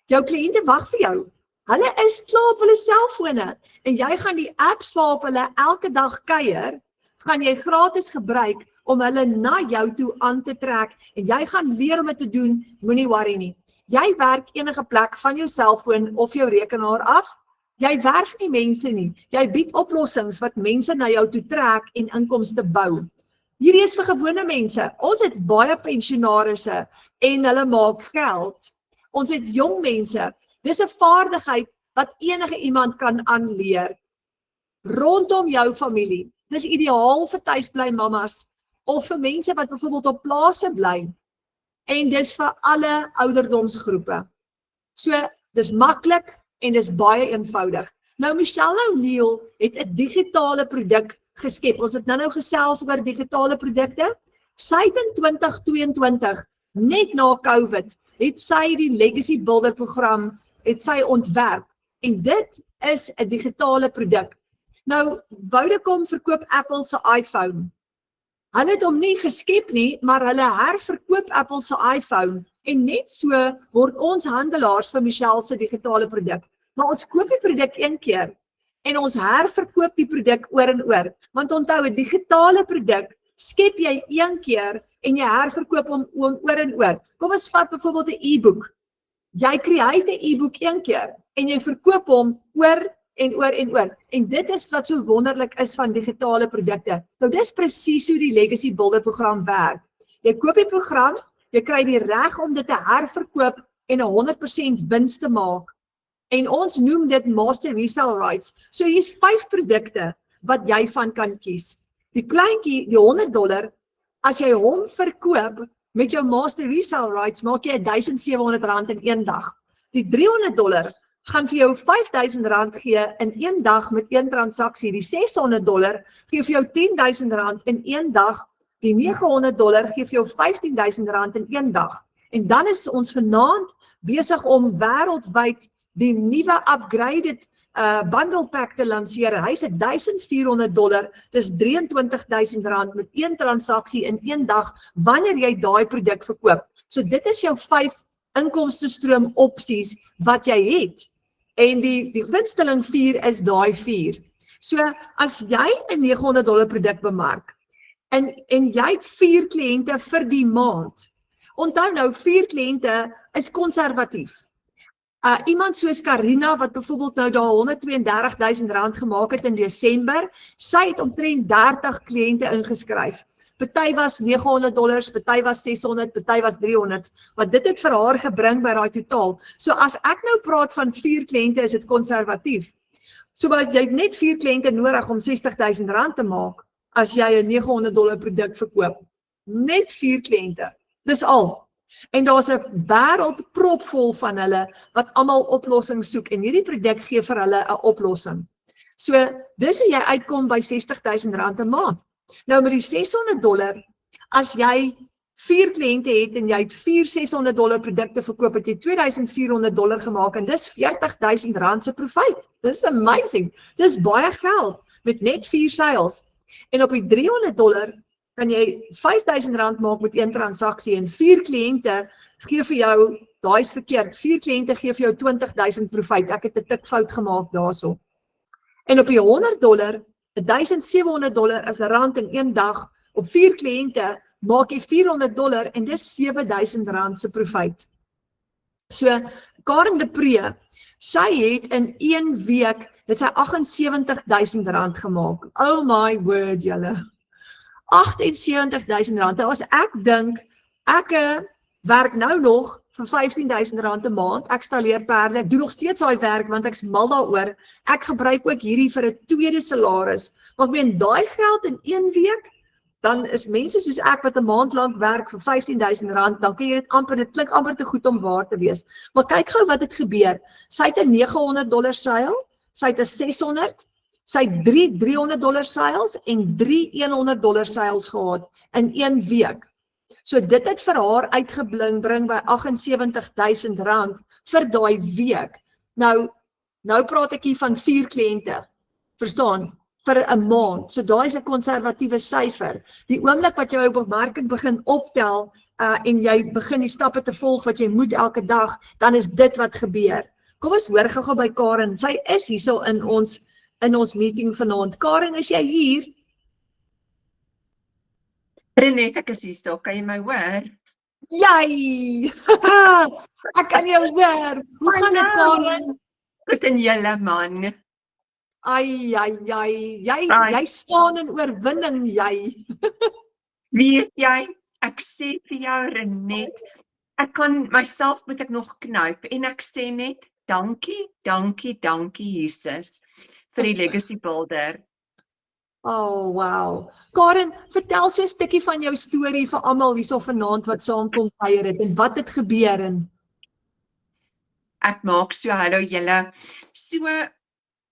Jou kliënte wag vir jou. Hulle is klaar op hulle selfone en jy gaan die apps waarop hulle elke dag kuier, gaan jy gratis gebruik om hulle na jou toe aan te trek en jy gaan leer om dit te doen, moenie worry nie. Jy werk enige plek van jou selfoon of jou rekenaar af. Jy werf nie mense nie. Jy bied oplossings wat mense na jou toe trek en inkomste bou. Hierdie is vir gewone mense. Ons het baie pensionarisse en hulle maak geld. Ons het jong mense. Dis 'n vaardigheid wat enige iemand kan aanleer. Rondom jou familie. Dis ideaal vir tuisbly mamas of vir mense wat byvoorbeeld op plase bly. En dis vir alle ouderdomsgroepe. So, dis maklik en dis baie eenvoudig. Nou Michelle O'Neil het 'n digitale produk geskep. Ons het nou gesels oor digitale produkte. Sy het in 2022, net na COVID, het sy die Legacy Builder program ontwerp. En dit is 'n digitale produk. Nou, Vodacom verkoop Apple se iPhone. Hulle het hom nie geskep nie, maar hulle herverkoop Apple se iPhone. En net so word ons handelaars vir Michelle se digitale produk. Maar ons koop die produk een keer en ons herverkoop die produk oor en oor. Want onthou, 'n digitale produk skep jy een keer en jy herverkoop hom oor en oor. Kom ons vat byvoorbeeld 'n e-boek. Jy create 'n e-boek een keer en jy verkoop hom oor en oor en oor. En dit is wat so wonderlik is van digitale produkte. Nou dis presies hoe die Legacy Builder program werk. Jy koop die program, jy kry die reg om dit te herverkoop en 100% wins te maak. En ons noem dit Master Resale Rights. So hier's 5 produkte wat jy van kan kies. Die kleintjie, die $100, as jy hom verkoop met jou Master Resale Rights, maak jy R1,700 in een dag. Die $300 gaan vir jou R5,000 gee in een dag met een transaksie. Die $600 gee vir jou R10,000 in een dag. Die $900 gee vir jou R15,000 in een dag. En dan is ons vanaand besig om wêreldwyd die nuwe upgraded bundle pack te lanseer. Hy is $1,400, dis R23,000 met een transaksie in een dag wanneer jy daai produk verkoop. So dit is jou 5 inkomstestroom opsies wat jy het. En die gunsteling 4 is daai 4. So as jy 'n $900 produk bemark en jy het 4 kliënte vir die maand. Onthou nou, 4 kliënte is konservatief. Iemand soos Karina wat byvoorbeeld nou daar R132,000 gemaak het in Desember, sy het omtrent 30 kliënte ingeskryf. Party was $900, party was $600, party was $300, wat dit het vir haar gebring by daai totaal. So as ek nou praat van 4 kliënte, is dit konservatief. So jy het net 4 kliënte nodig om R60,000 te maak as jy 'n $900 produk verkoop. Net 4 kliënte. Dis al. En daar's 'n wêreld propvol van hulle wat almal oplossings soek en hierdie produk gee vir hulle 'n oplossing. So, dis hoe jy uitkom by R60,000 'n maand. Nou met die $600, as jy 4 kliënte het en jy het 4 $600 produkte verkoop, het jy $2,400 gemaak en dis R40,000 se profijt. Dis amazing. Dis baie geld met net 4 sales. En op die $300 kan jy R5,000 maak met 1 transaksie en 4 kliënte gee vir jou, daai is verkeerd, 4 kliënte gee vir jou $20,000 profijt. Ek het 'n tikfout gemaak daarso. En op die $100, $1,700 is rand in 1 dag, op 4 kliënte maak jy $400 en dis R7,000 se profijt. So, Karen de Pre, sy het in 1 week, het sy R78,000 gemaak. Oh my word, julle. R78,000. Nou as ek dink, ek werk nou nog vir R15,000 'n maand, ek stalleer perde, ek doen nog steeds daai werk, want ek's mal daaroor, ek gebruik ook hierdie vir 'n tweede salaris, maar ek meen, daai geld in 1 week, dan is mense soos ek wat 'n maand lank werk vir R15,000, dan kan jy dit amper, dit klink amper te goed om waar te wees. Maar kyk gou wat het gebeur. Sy het 'n $900 sale, sy het 'n $600, sy het 3 $300 sales en 3 $100 sales gehad in 1 week. So dit het vir haar uitgebring by R78,000 vir daai week. Nou praat ek hier van 4 kliënte, verstaan? Vir 'n maand. So daai is 'n konservatiewe syfer. Die oomblik wat jy op bemarking begin optel en jy begin die stappe te volg wat jy moet elke dag, dan is dit wat gebeur. Kom ons hoor gou by Karen. Sy is hierso in ons meeting vanaand. Karen, is jy hier? Renette, ek is hierso. Kan jy my hoor? Jy! Ek kan jou hoor. Hoe gaan dit, Karen? Goed en julle man. Ai, jy staan in oorwinning, jy. Weet jy, ek sê vir jou Renette, ek kan myself moet ek nog knyp en ek sê net dankie Jesus vir die legacy builder. Oh, wow. Karen, vertel so 'n stukkie van jou storie vir almal hierso vanaand wat saamkom kuier het en wat het gebeur en Ek maak so hallo julle. So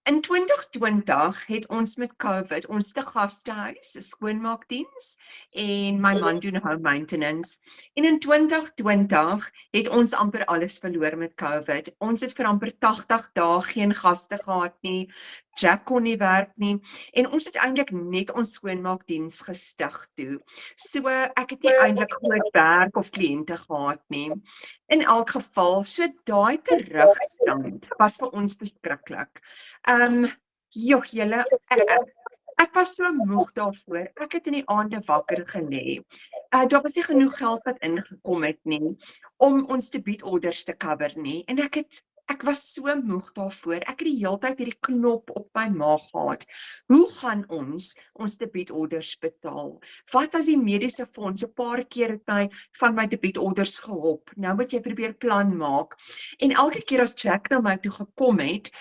in 2020 het ons met COVID ons te gastehuis, 'n skoonmaakdiens en my man doen home maintenance. En in 2020 het ons amper alles verloor met COVID. Ons het vir amper 80 dae geen gaste gehad nie. Jack kon nie werk nie en ons het eintlik net ons skoonmaakdiens gestig toe. So ek het nie eintlik groot werk of kliënte gehad nie. In elk geval, so daai terugstand was vir ons beskiklik. Julle, ek was so moeg daarvoor. Ek het in die aande wakker gelê. Daar was nie genoeg geld wat ingekom het nie om ons debietorders te cover nie. En ek was so moeg daarvoor. Ek het die hele tyd hierdie knop op my maag gehad. Hoe gaan ons debietorders betaal? Wat as die mediese fonds 'n paar keer het my van my debietorders gehop? Nou moet jy probeer plan maak. En elke keer as Jack na my toe gekom het,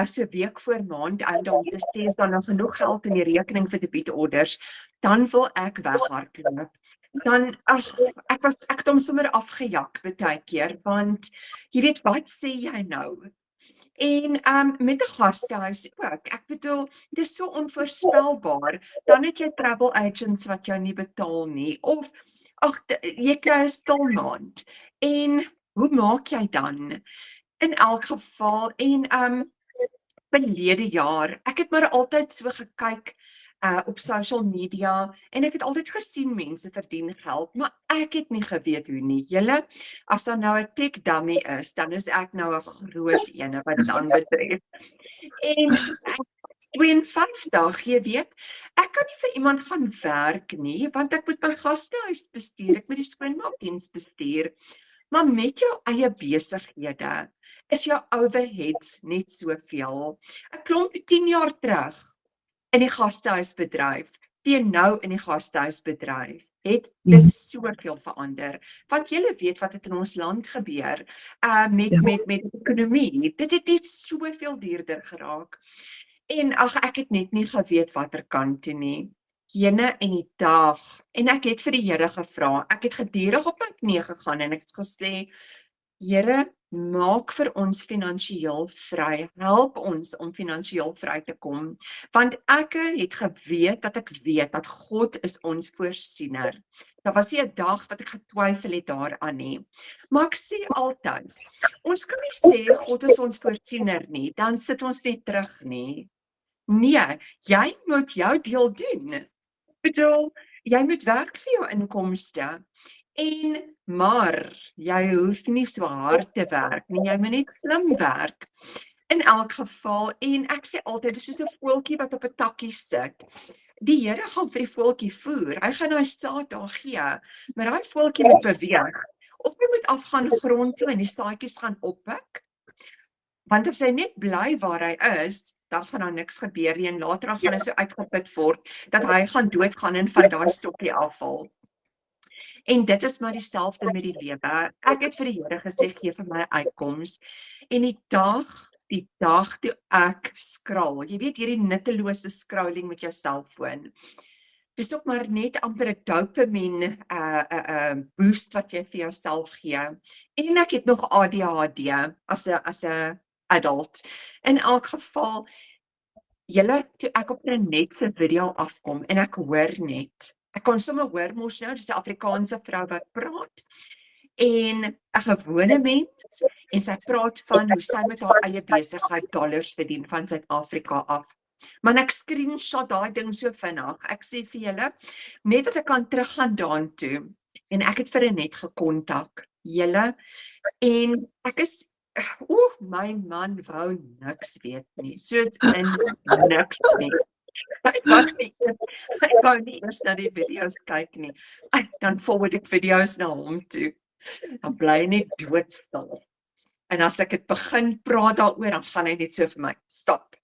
so week voor maand einde om te sê is daar nog genoeg geld in die rekening vir debietorders, dan wil ek weghardloop. Dan ek het hom sommer afgejak baie keer, want jy weet wat sê jy nou? En met 'n gastehuis ook. Ek bedoel, dit is so onvoorspelbaar. Dan het jy travel agents wat jou nie betaal nie of jy kry 'n stil maand. En hoe maak jy dan? In elk geval en verlede jaar, ek het maar altyd so gekyk op social media en ek het altyd gesien mense verdien geld, maar ek het nie geweet hoe nie. Julle, as daar nou 'n tech dummy is, dan is ek nou 'n groot ene wat dit aanbetref. En 52, jy weet, ek kan nie vir iemand gaan werk nie, want ek moet my gastehuis bestuur, ek moet die skoonmaakdiens bestuur. Maar met jou eie besighede is jou overheads net soveel. 'n Klompie 10 jaar terug in die gastehuisbedryf, teen nou in die gastehuisbedryf, het dit soveel verander. Want julle weet wat het in ons land gebeur met ekonomie. Dit het net soveel duurder geraak. En ek het net nie geweet watter kant toe nie. jene en die dag, en ek het vir die Here gevra, ek het gedurig op my knie gegaan en ek het gesê, Here, maak vir ons finansiëel vry, help ons om finansiëel vry te kom, want ek het geweet dat God is ons voorsiener. Daar was nie 'n dag wat ek getwyfel het daaraan nie, maar ek sê altyd, ons kan nie sê God is ons voorsiener nie, dan sit ons net terug nie. Nee, jy moet jou deel doen. Ek bedoel, jy moet werk vir jou inkomste. Maar jy hoef nie so hard te werk nie, jy moet net slim werk. In elk geval, en ek sê altyd, dis soos 'n voeltjie wat op 'n takkie sit. Die Here gaan vir die voeltjie voer, hy gaan hy saad daar gee, maar daai voeltjie moet beweeg. Of jy moet afgaan grond toe en die saadjies gaan oppik, want as hy net bly waar hy is, dan gaan daar niks gebeur nie en later gaan hy so uitgeput word, dat hy gaan doodgaan en van daai stokkie afval. En dit is maar dieselfde met die lewe. Ek het vir die Here gesê, gee vir my uitkoms. En die dag toe ek skraal, jy weet hierdie nuttelose scrolling met jou selfoon, dis ook maar net amper 'n dopamine boost wat jy vir jouself gee. En ek het nog ADHD as 'n adult. In elk geval, toe ek op Renet se video afkom en ek hoor net, ek kon sommer hoor mos nou, dis 'n Afrikaanse vrou wat praat, en 'n gewone mens, en sy praat van hoe sy met haar eie besigheid dollars verdien van Suid-Afrika af. Maar ek screenshot daai ding so vinnig, ek sê vir julle, net dat ek kan teruggaan daartoe, en ek het vir Renet gekontak, julle, en ek is, my man wou niks weet nie, soos in niks nie. Hy wou nie eers na die video's kyk nie. Dan forward ek video's na hom toe. Dan bly hy net doodstil. En as ek het begin praat daaroor, dan gaan hy net so vir my, stop.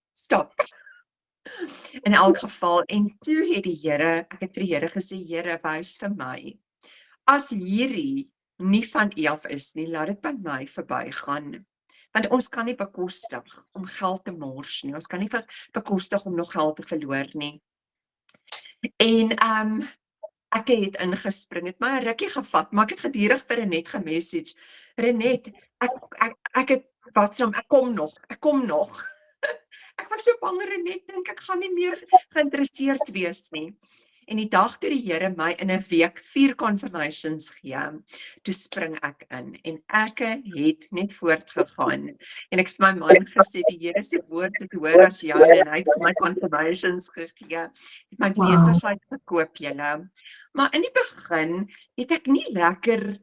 In elk geval, en toe het ek het vir die Here gesê, Here, wys vir my, as hierdie nie van U af is nie, laat dit by my verbygaan. Want ons kan nie bekostig om geld te mors nie, ons kan nie bekostig om nog geld te verloor nie. En ek het ingespring, het my 'n rukkie gevat, maar ek het gedurig vir Renet gemessage, Renet, ek kom nog. Ek was so bang, Renet, dink ek gaan nie meer geïnteresseerd wees nie. En die dag toe die Here my in 'n week 4 confirmations gee, toe spring ek in, en ek het net voortgegaan, en ek het vir my man gesê, die Here se woord is hoër as joune, en hy het my confirmations gegee, het my besigheid gekoop, julle. Maar in die begin het ek nie lekker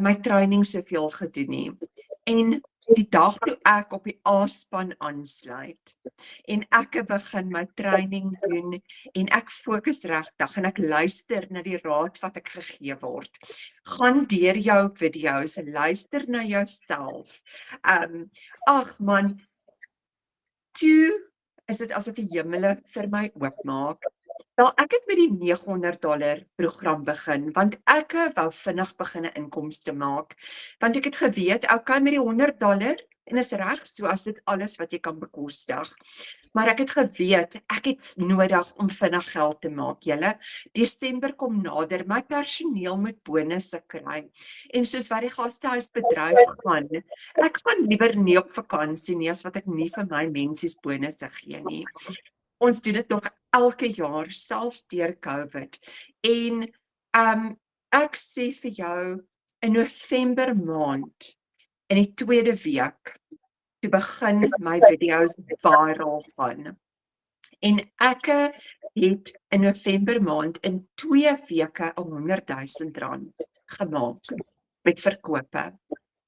my training soveel gedoen nie, en die dag toe ek op die A-span aansluit, en ek begin my training doen, en ek fokus regtig, en ek luister na die raad wat ek gegee word. Gaan deur jou video's, luister na jouself. Ag man, toe is dit asof die hemele vir my oopmaak. Wel, ek het met die $900 program begin, want ek wou vinnig begin 'n inkomste maak, want ek het geweet, okay, met die $100, en is reg so as dit alles wat jy kan bekostig. Maar ek het geweet, ek het nodig om vinnig geld te maak, julle. Desember kom nader, my personeel moet bonusse kry, en soos wat die gastehuisbedryf gaan, ek gaan liewer nie op vakansie nie, as wat ek nie vir my mensies bonusse gee nie. Ons doen dit nog elke jaar, selfs deur COVID. En ek sê vir jou, in November maand, in die 2de week, toe begin my video's viral gaan. En ek het in November maand in 2 weke R100,000 gemaak met verkope.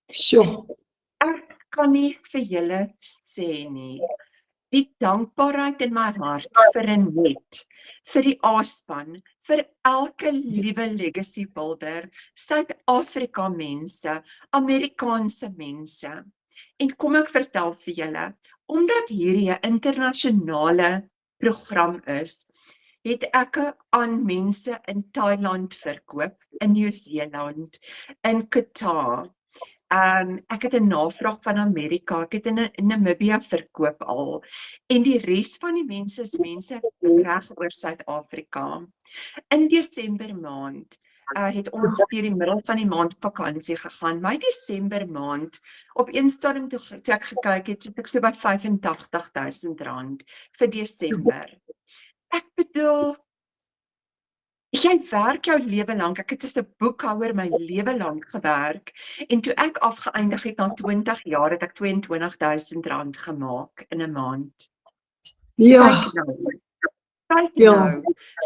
Sjoe. Ek kan nie vir julle sê nie, die dankbaarheid in my hart vir Renet, vir die A-span, vir elke liewe legacy builder, Suid-Afrika mense, Amerikaanse mense. En kom ek vertel vir julle, omdat hierdie 'n internasionale program is, het ek aan mense in Thailand verkoop, in Nieu-Seeland, in Qatar, Ek het 'n navraag van Amerika, ek het in Namibia verkoop al, en die res van die mense is mense reg oor Suid-Afrika. In Desember maand het ons deur die middel van die maand op vakansie gegaan. My Desember maand, op een stadium toe ek gekyk het, het ek so by R85,000 vir Desember. Ek bedoel, jy werk jou lewe lank. Ek het as 'n boekhouer my lewe lank gewerk, en toe ek afgeëindig het na 20 jaar, het ek R22,000 gemaak in 'n maand. Ja, Kyk nou. Kyk Ja. nou.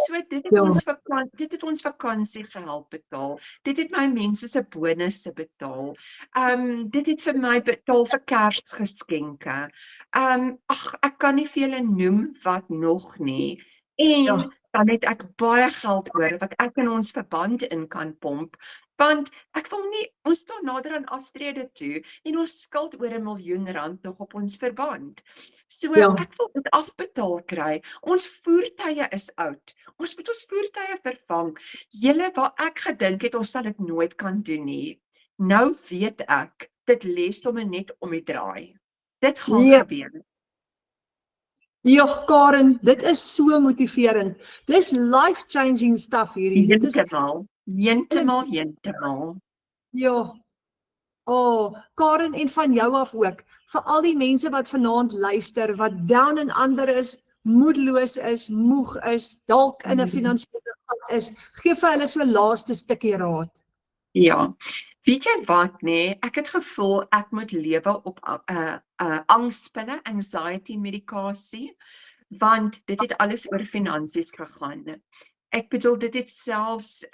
So dit Ja. het ons vakansie gehelp betaal. Dit het my mense se bonusse betaal. Dit het vir my betaal vir Kersgeskenke. Ag, ek kan nie vir julle noem wat nog nie. En Ja. dan het ek baie geld oor wat ek in ons verband in kan pomp, want ek wil nie, ons staan nader aan aftrede toe en ons skuld oor R1 miljoen nog op ons verband. So Ja. ek wil dit afbetaal kry. Ons voertuie is oud. Ons moet ons voertuie vervang. Julle, waar ek gedink het ons sal dit nooit kan doen nie. Nou weet ek, dit lê sommer net om die draai. Dit gaan Ja. gebeur. Ja, Karen, dit is so motiverend. Dis life-changing stuff hierdie. Dit is Heeltemal. ja. Karen, en van jou af ook. Vir al die mense wat vanaand luister, wat down and under is, moedeloos is, moeg is, dalk in 'n finansiële gat is, gee vir hulle so laaste stukkie raad. Ja, weet jy wat nee, ek het gevoel ek moet lewe op angspille, anxiety medikasie, want dit het alles oor finansies gegaan. Ek bedoel, dit het selfs,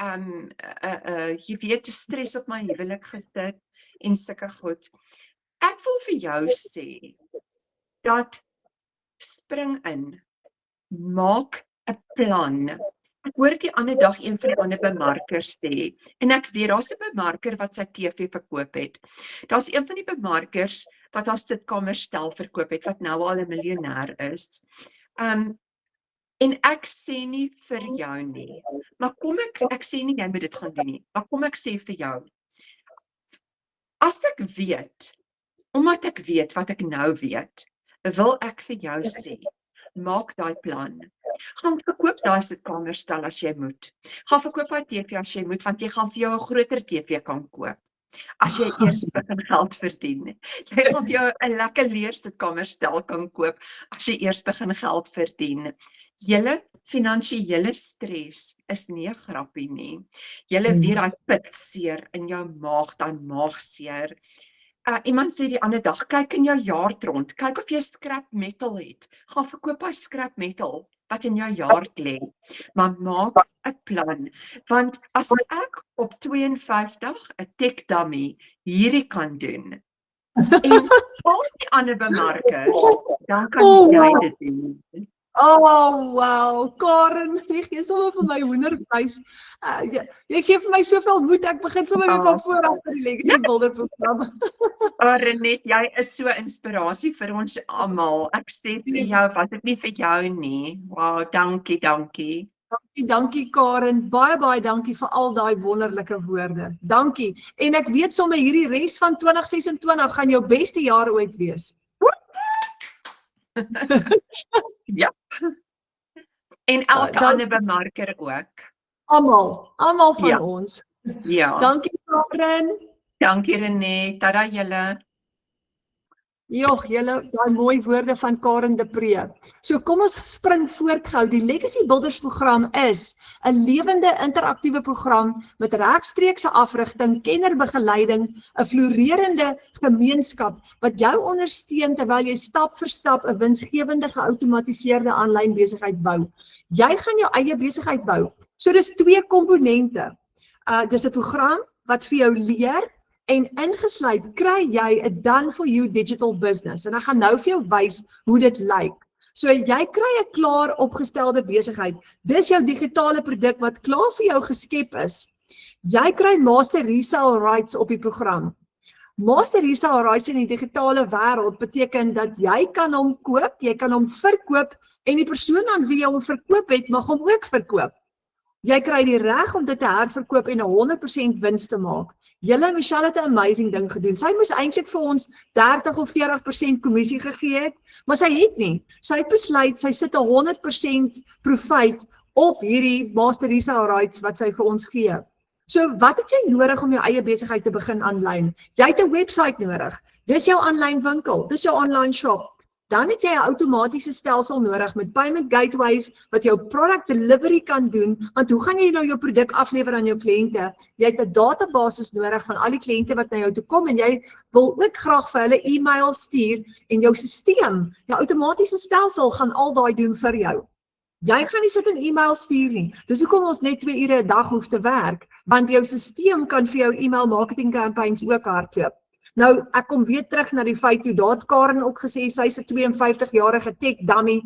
jy weet, stres op my huwelik gesit en sulke goed. Ek wil vir jou sê, dat spring in, maak 'n plan. Ek hoor die ander dag een van die ander bemarkers sê, en ek weet, daar's 'n bemarker wat sy TV verkoop het. Daar's een van die bemarkers wat haar sitkamerstel verkoop het, wat nou al 'n miljonair is. En ek sê nie vir jou nie, maar kom ek sê nie jy moet dit gaan doen nie, maar kom ek sê vir jou, as ek weet, omdat ek weet wat ek nou weet, wil ek vir jou sê, maak daai plan. Gaan verkoop daai sitkamerstel as jy moet. Gaan verkoop daai TV as jy moet, want jy gaan vir jou 'n groter TV kan koop. As jy eers begin geld verdien. Jy gaan vir jou 'n lekker leer sitkamerstel kan koop as jy eers begin geld verdien. Julle finansiële stres is nie 'n grappie nie. Julle weet daai pitseer in jou maag, daai maagseer. Iemand sê die ander dag, kyk in jou jaartrond, kyk of jy scrap metal het. Gaan verkoop daai scrap metal wat in jou jaard lê. Maar maak 'n plan, want as ek op 52 'n tech dummy hierdie kan doen, en al die ander bemarkers, dan kan jy dit doen. Wow, Karen, jy gee sommer vir my hoendervleis. Jy gee vir my soveel moed, ek begin sommer weer van voor af vir die Legacy Builder program. Renet, jy is so inspirasie vir ons almal. Ek sê vir jou, was dit nie vir jou nie. Wow, dankie. Dankie Karen, baie dankie vir al daai wonderlike woorde. Dankie. En ek weet sommer hierdie res van 2026 gaan jou beste jaar ooit wees. Ja. En elke ander bemarker ook. Almal van Ja. ons. Ja. Dankie Karen. Dankie Renet. Tada julle. Jogg, julle daai mooi woorde van Karen de Pre. So kom ons spring voort gou. Die Legacy Builders program is 'n lewende interaktiewe program met regstreekse afrigting, kennerbegeleiding, 'n floreerende gemeenskap wat jou ondersteun terwyl jy stap vir stap 'n winsgewende geoutomatiseerde aanlyn besigheid bou. Jy gaan jou eie besigheid bou. So dis twee komponente. Dis 'n program wat vir jou leer. En ingesluit kry jy 'n done for you digital business. En ek gaan nou vir jou wys hoe dit lyk. So jy kry 'n klaar opgestelde besigheid. Dis jou digitale produk wat klaar vir jou geskep is. Jy kry master resale rights op die program. Master resale rights in die digitale wêreld beteken dat jy kan hom koop, jy kan hom verkoop en die persoon aan wie jy hom verkoop het, mag hom ook verkoop. Jy kry die reg om dit te herverkoop en 100% wins te maak. Julle, Michelle het 'n amazing ding gedoen. Sy moes eintlik vir ons 30 of 40% kommissie gegee het, maar sy het nie. Sy het besluit, sy sit 'n 100% profijt op hierdie master resale rights wat sy vir ons gee. So wat het jy nodig om jou eie besigheid te begin aanlyn? Jy het 'n website nodig. Dis jou aanlyn winkel, dis jou online shop. Dan het jy 'n outomatiese stelsel nodig met payment gateways wat jou product delivery kan doen, want hoe gaan jy nou jou produk aflewer aan jou kliënte? Jy het 'n database nodig van al die kliënte wat na jou toe kom en jy wil ook graag vir hulle e-mail stuur en jou stelsel, jou outomatiese stelsel gaan al daai doen vir jou. Jy gaan nie sit en e-mail stuur nie. Dis hoekom ons net 2 ure 'n dag hoef te werk, want jou stelsel kan vir jou e-mail marketing campaigns ook hardloop. Nou, ek kom weer terug na die feit toe, daar het Karen ook gesê, sy's 'n 52-jarige tech dummy.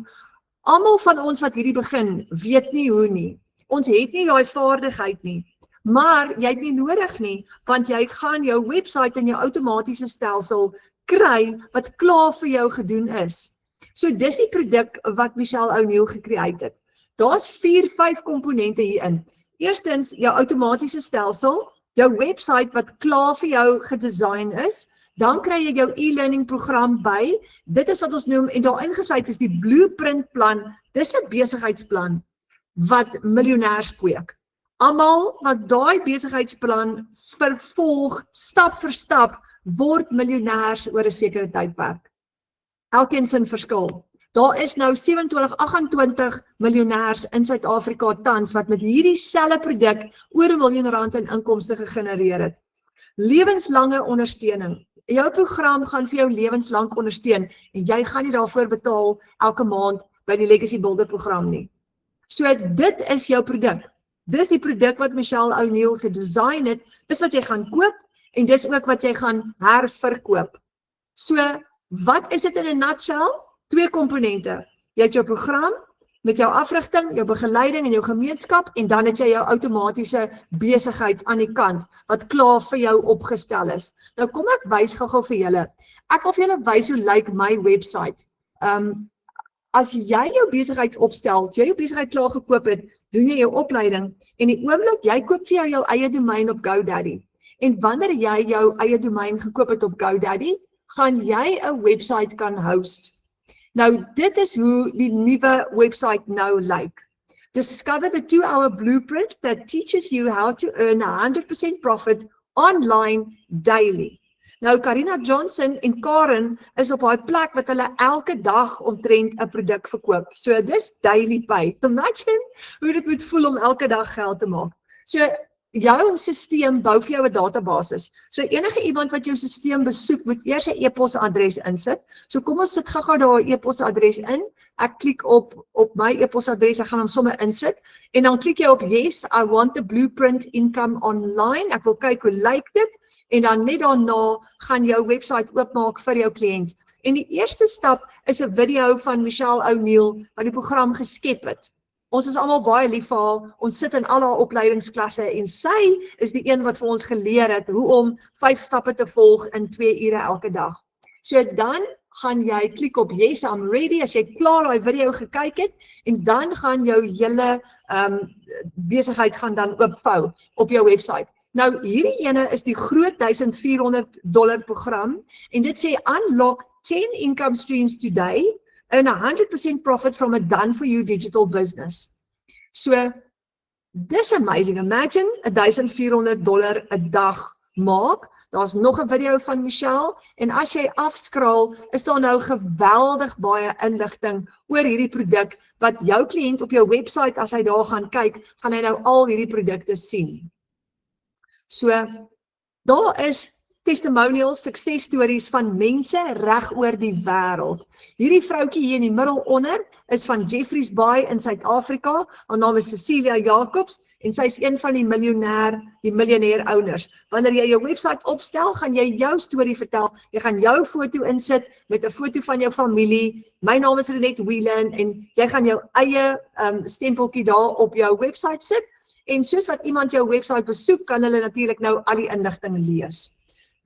Almal van ons wat hierdie begin, weet nie hoe nie. Ons het nie daai vaardigheid nie. Maar jy het nie nodig nie, want jy gaan jou website en jou outomatiese stelsel kry wat klaar vir jou gedoen is. So dis die produk wat Michelle O'Neil gecreate het. Daar's 4-5 komponente hierin. Eerstens, jou outomatiese stelsel, jou website wat klaar vir jou gedesign is, dan kry jy jou e-learning program by. Dit is wat ons noem, en daar ingesluit is die blueprint plan. Dis 'n besigheidsplan wat miljonêers kweek. Almal wat daai besigheidsplan vervolg, stap vir stap, word miljonêers oor 'n sekere tydperk. Elkeen sin verskil. Daar is nou 27-28 miljonêers in Suid-Afrika tans wat met hierdie selfe produk oor R1 miljoen in inkomste gegenereer het. Lewenslange ondersteuning. Jou program gaan vir jou lewenslang ondersteun en jy gaan nie daarvoor betaal elke maand by die Legacy Builder program nie. So dit is jou produk. Dis die produk wat Michelle O'Neil gedesign het, dis wat jy gaan koop en dis ook wat jy gaan herverkoop. So wat is dit in 'n nutshell? 2 komponente. Jy het jou program met jou afrigting, jou begeleiding en jou gemeenskap en dan het jy jou outomatiese besigheid aan die kant wat klaar vir jou opgestel is. Nou kom ek wys gou-gou vir julle. Ek wil vir julle wys hoe lyk my website. As jy jou besigheid opstel, jy jou besigheid klaar gekoop het, doen jy jou opleiding en die oomblik jy koop vir jou eie domein op GoDaddy. En wanneer jy jou eie domein gekoop het op GoDaddy, gaan jy 'n website kan host. Nou, dit is hoe die nuwe website nou lyk. Discover the 2-hour blueprint that teaches you how to earn 100% profit online daily. Nou, Karina Johnson en Karen is op haar plek wat hulle elke dag omtrent 'n produk verkoop. So, dis daily pay. Imagine hoe dit moet voel om elke dag geld te maak. So, jou stelsel bou vir jou 'n database. So enige iemand wat jou stelsel besoek moet eers 'n e-posadres insit. So kom ons sit gou-gou daar 'n e-posadres in. Ek klik op my e-posadres, ek gaan hom sommer insit en dan klik jy op yes, I want the blueprint income online. Ek wil kyk hoe lyk dit en dan net daarna gaan jou website oopmaak vir jou kliënt. En die eerste stap is 'n video van Michelle O'Neil wat die program geskep het. Ons is almal baie lief vir haar, ons sit in al haar opleidingsklasse en sy is die een wat vir ons geleer het hoe om 5 stappe te volg in 2 ure elke dag. So dan gaan jy klik op yes, I'm ready, as jy klaar daai video gekyk het en dan gaan jou hele besigheid gaan dan oopvou op jou website. Nou hierdie ene is die groot $1,400 program en dit sê unlock 10 income streams today, earn 100% profit from a done-for-you digital business. So, dis amazing. Imagine $1,400 'n dag maak. Daar's nog 'n video van Michelle en as jy afskraal, is daar nou geweldig baie inligting oor hierdie produk wat jou kliënt op jou website, as hy daar gaan kyk, gaan hy nou al hierdie produkte sien. So, daar is testimonials, suksesstories van mense reg oor die wêreld. Hierdie vroutjie hier in die middel onder is van Jeffreys Bay in Suid-Afrika. Haar naam is Cecilia Jacobs en sy is een van die miljonair owners. Wanneer jy jou website opstel, gaan jy jou storie vertel. Jy gaan jou foto insit met 'n foto van jou familie. My naam is Renette Whelan en jy gaan jou eie stempeltjie daar op jou website sit. En soos wat iemand jou website besoek, kan hulle natuurlik nou al die inligting lees.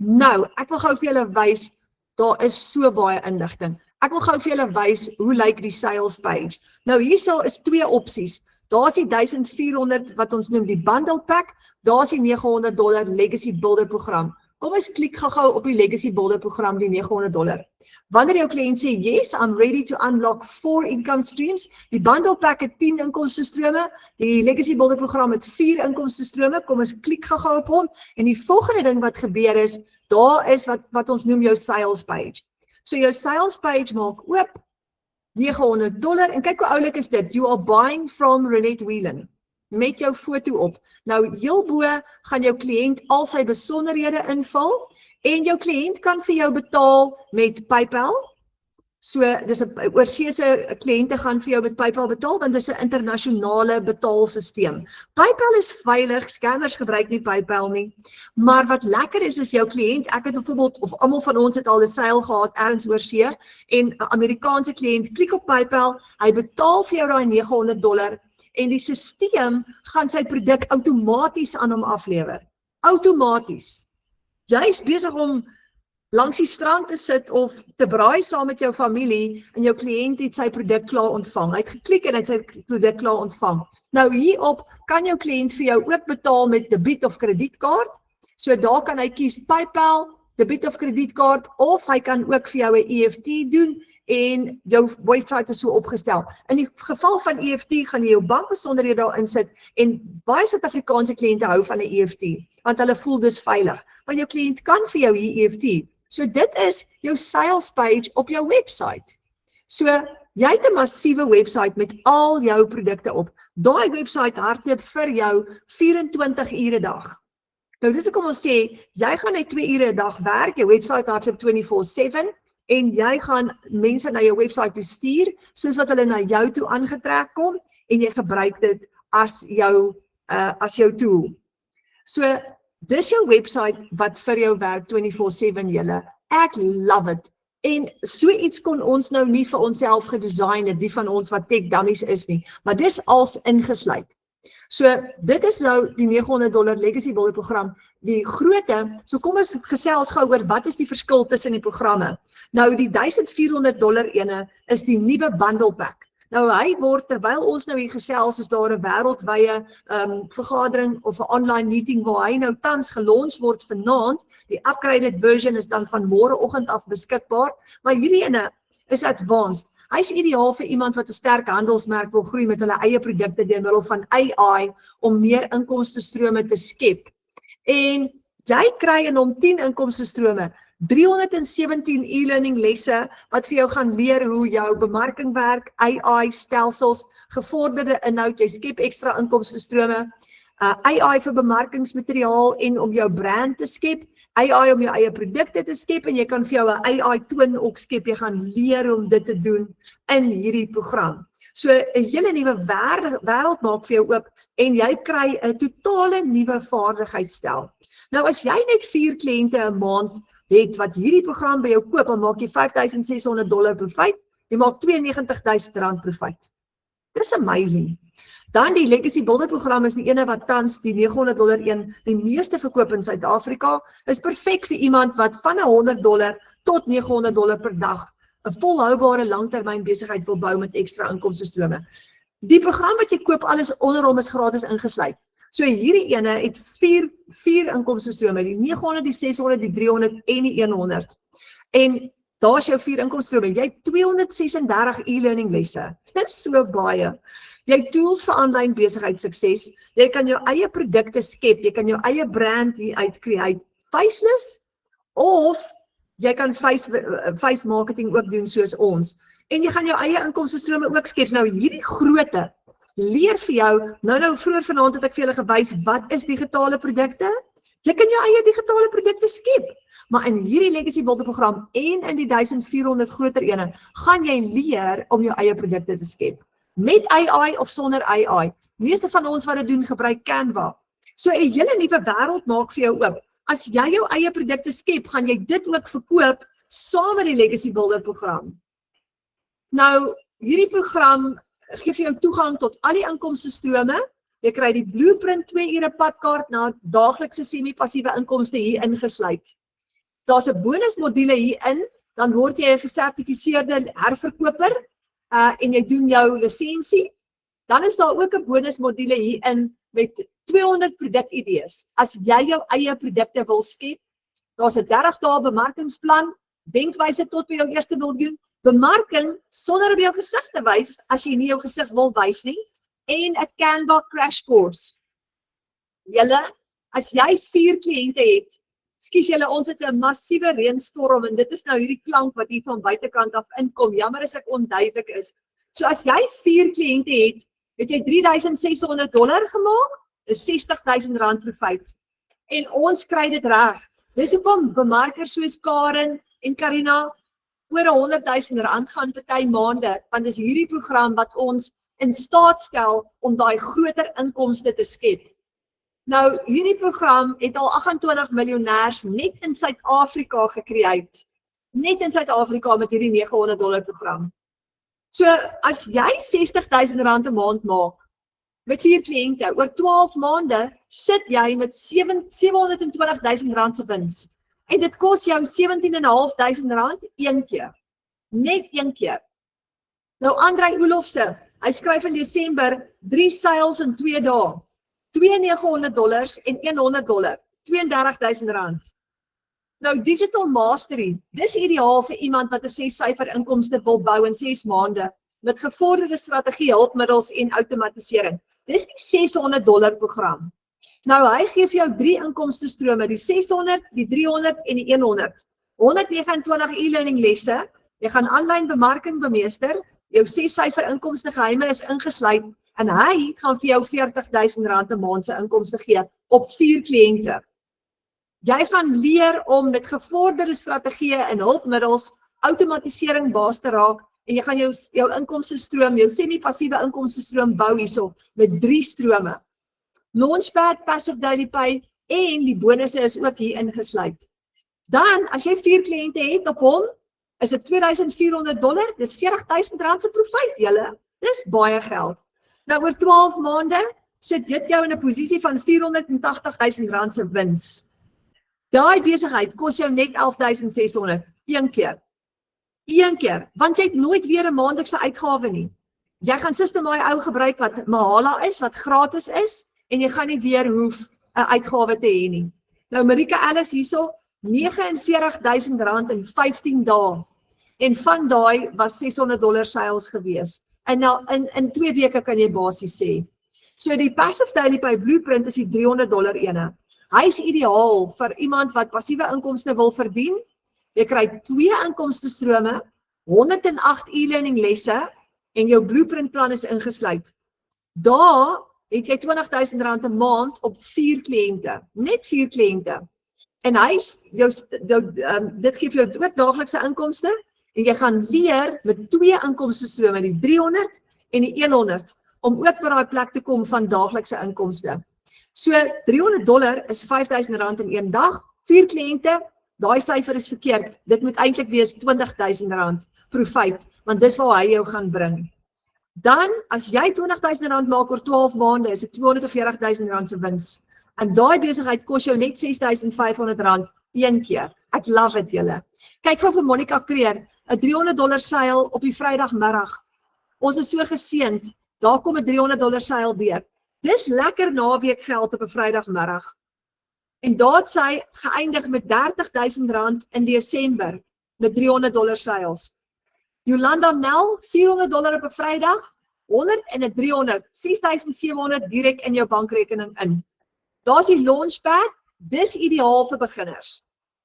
Nou, ek wil gou vir julle wys, daar is so baie inligting. Ek wil gou vir julle wys hoe lyk die sales page. Nou hierso is twee opsies. Daar's die 1400 wat ons noem die bundle pack, daar's die $900 legacy builder program. Kom ons klik gou op die legacy builder program, die $900. Wanneer jou kliënt sê yes, I'm ready to unlock 4 income streams, die bundle pack het 10 inkomste strome, die legacy builder program het 4 inkomste strome. Kom ons klik gou op hom en die volgende ding wat gebeur is, daar is wat ons noem jou sales page. So jou sales page maak oop, $900 en kyk hoe oulik is dit. You are buying from Renette Whelan met jou foto op. Nou hierbo gaan jou kliënt al sy besonderhede invul en jou kliënt kan vir jou betaal met PayPal. So dis 'n oorseese kliënte gaan vir jou met PayPal betaal want dis 'n internasionale betaalsisteem. PayPal is veilig, scammers gebruik nie PayPal nie. Maar wat lekker is jou kliënt, ek het byvoorbeeld of almal van ons het al 'n seil gehad ergens oorsee en 'n Amerikaanse kliënt klik op PayPal, hy betaal vir jou daai $900 en die sisteem gaan sy produk outomaties aan hom aflewer. Outomaties. Jy is besig om langs die strand te sit of te braai saam met jou familie en jou kliënt het sy produk klaar ontvang. Hy het geklik en hy het sy produk klaar ontvang. Nou hierop kan jou kliënt vir jou ook betaal met debiet of kredietkaart. So daar kan hy kies PayPal, debiet of kredietkaart of hy kan ook vir jou 'n EFT doen en jou website is so opgestel. In die geval van EFT gaan jy jou bankbesonderhede daar insit en baie Suid-Afrikaanse kliënte hou van 'n EFT want hulle voel dis veilig. Maar jou kliënt kan vir jou hier EFT. So dit is jou sales page op jou website. So jy het 'n massiewe website met al jou produkte op. Daai website hardloop vir jou 24 ure 'n dag. Nou dis hoekom ons sê, jy gaan net 2 ure 'n dag werk, jou website hardloop 24/7 en jy gaan mense na jou website toe stuur, soos wat hulle na jou toe aangetrek kom en jy gebruik dit as jou tool. So dis jou website wat vir jou werk 24/7 julle. Ek love it. En so iets kon ons nou nie vir onsself gedesign het, die van ons wat tech dummies is nie, maar dis als ingesluit. So dit is nou die $900 legacy builder program, die grootte. So kom ons gesels gou oor wat is die verskil tussen die programme. Nou die $1400 ene is die nuwe bundle pack. Nou hy word, terwyl ons nou hier gesels, is daar 'n wêreldwye vergadering of 'n online meeting waar hy nou tans gelons word vanaand. Die upgraded version is dan van môreoggend af beskikbaar, maar hierdie ene is advanced. Hy's ideaal vir iemand wat 'n sterk handelsmerk wil groei met hulle eie produkte deur middel van AI om meer inkomste strome te skep. En jy kry in hom 10 inkomste strome. 317 e-learning lesse wat vir jou gaan leer hoe jou bemarking werk, AI stelsels, gevorderde inhoud, jy skep ekstra inkomste strome, AI vir bemarkingsmateriaal en om jou brand te skep, AI om jou eie produkte te skep en jy kan vir jou 'n AI twin ook skep, jy gaan leer om dit te doen in hierdie program. So 'n hele nuwe wêreld maak vir jou oop en jy kry 'n totale nuwe vaardigheidsstel. Nou as jy net 4 kliënte 'n maand het wat hierdie program by jou koop, dan maak jy $5,600 profit, jy maak R92,000 profit. Dis amazing. Dan die legacy builder program is die ene wat tans die $900 een die meeste verkoop in Suid-Afrika, is perfek vir iemand wat van $100 tot $900 per dag 'n volhoubare langtermyn besigheid wil bou met ekstra inkomste strome. Die program wat jy koop, alles onder hom is gratis ingesluit. So hierdie ene het 4 inkomste strome, die 900, die 600, die 300 en die 100. En daar's jou 4 inkomste strome. Jy het 236 e-learning lesse. Dit is so baie. Jy het tools vir aanlyn besigheid sukses. Jy kan jou eie produkte skep, jy kan jou eie brand hier uit create, faceless of jy kan face marketing ook doen soos ons. En jy gaan jou eie inkomste strome ook skep. Nou hierdie grootte leer vir jou, nou vroeër vanaand het ek vir julle gewys, wat is digitale produkte? Jy kan jou eie digitale produkte skep, maar in hierdie legacy builder program en in die 1400 groter ene, gaan jy leer om jou eie produkte te skep. Met AI of sonder AI. Meeste van ons wat dit doen, gebruik Canva. So 'n hele nuwe wêreld maak vir jou oop. As jy jou eie produkte skep, gaan jy dit ook verkoop saam met die legacy builder program. Nou, hierdie program gee vir jou toegang tot al die inkomste strome. Jy kry die blueprint 2 ure padkaart na daaglikse semi-passiewe inkomste hier ingesluit. Daar's 'n bonusmodule hierin dan word jy 'n gesertifiseerde herverkoper en jy doen jou lisensie. Dan is daar ook 'n bonusmodule hierin met 200 produkidees. As jy jou eie produkte wil skep, daar's 'n 30 dae bemarkingsplan, denkwyse tot by jou eerste miljoen, bemarking sonder op jou gesig te wys as jy nie jou gesig wil wys nie, en 'n Canva crash course. Julle, as jy 4 kliënte het, skus julle, ons het 'n massiewe reënstorm en dit is nou hierdie klank wat hier van buitekant af inkom. Jammer as ek onduidelik is. So as jy 4 kliënte het jy $3,600 gemaak, dis R60,000 profijt. En ons kry dit reg. Dis hoekom bemarkers soos Karen en Karina oor R100,000 gaan party maande, want dis hierdie program wat ons in staat stel om daai groter inkomste te skep. Nou, hierdie program het al 28 miljonêers net in Suid-Afrika gecreate. Net in Suid-Afrika met hierdie $900 program. So, as jy R60,000 'n maand maak, met 4 kliënte, oor 12 maande, sit jy met R720,000 se wins. En dit kos jou R17,500 een keer. Net een keer. Nou, Andrei Olofse, hy skryf in Desember 3 sales in 2 dae. $2,900 en $100, R32,000. Nou, Digital Mastery, dis ideaal vir iemand wat 'n 6-syfer inkomste wil bou in 6 maande, met gevorderde strategie, hulpmiddels en outomatisering. Dis die $600 program. Nou, hy gee vir jou 3 inkomstestrome, die 600, die 300 en die 100. 129 e-learning lesse, jy gaan aanlyn bemarking bemeester, jou 6-syfer inkomste geheime is ingesluit, en hy gaan vir jou R40,000 'n maand se inkomste gee op 4 kliënte. Jy gaan leer om met gevorderde strategieë en hulpmiddels outomatisering baas te raak en jy gaan jou inkomstestroom, jou semi-passiewe inkomstestroom bou hierso met 3 strome. Launchpad, Passive Daily Pay en die bonusse is ook hier ingesluit. Dan, as jy 4 kliënte het op hom, is dit $2,400, dis R40,000 se profijt, julle. Dis baie geld. Nou, oor 12 maande sit dit jou in 'n posisie van R480,000 se wins. Daai besigheid kos jou net $11,600, een keer. Een keer, want jy het nooit weer 'n maandelikse uitgawe nie. Jy gaan System.ai ou gebruik wat Mahala is, wat gratis is, en jy gaan nie weer hoef 'n uitgawe te hê nie. Nou, Marika Ellis hierso, $49,000 in 15 dae. En van daai was $600 sales gewees. En nou, in 2 weke kan jy basies sê. So die Passive Daily Pay Blueprint is die $300 ene. Hy is ideaal vir iemand wat passiewe inkomste wil verdien. Jy kry 2 inkomstestrome, 108 e-learning lesse en jou blueprint plan is ingesluit. Daar het jy R20,000 'n maand op 4 kliënte, net 4 kliënte. En dit gee vir jou ook daaglikse inkomste en jy gaan leer met 2 inkomstestrome, die 300 en die 100, om ook by daai plek te kom van daaglikse inkomste. So $300 is R5,000 in 1 dag, 4 kliënte, daai syfer is verkeerd. Dit moet eintlik wees R20,000 profijt, want dis waar hy jou gaan bring. Dan, as jy R20,000 maak oor 12 maande, is dit R240,000 se wins. En daai besigheid kos jou net R6,500 een keer. Ek love it, julle. Kyk gou vir Monica Kreer, 'n $300 seil op die Vrydagmiddag. Ons is so geseënd, daar kom 'n $300 seil deur. Dis lekker naweekgeld op 'n Vrydagmiddag. En daar het sy geëindig met R30,000 in Desember met $300 sales. Jolanda Nel, $400 op 'n Vrydag, 100 en 'n 300, $6,700 direk in jou bankrekening in. Daar's die Launchpad, dis ideaal vir beginners.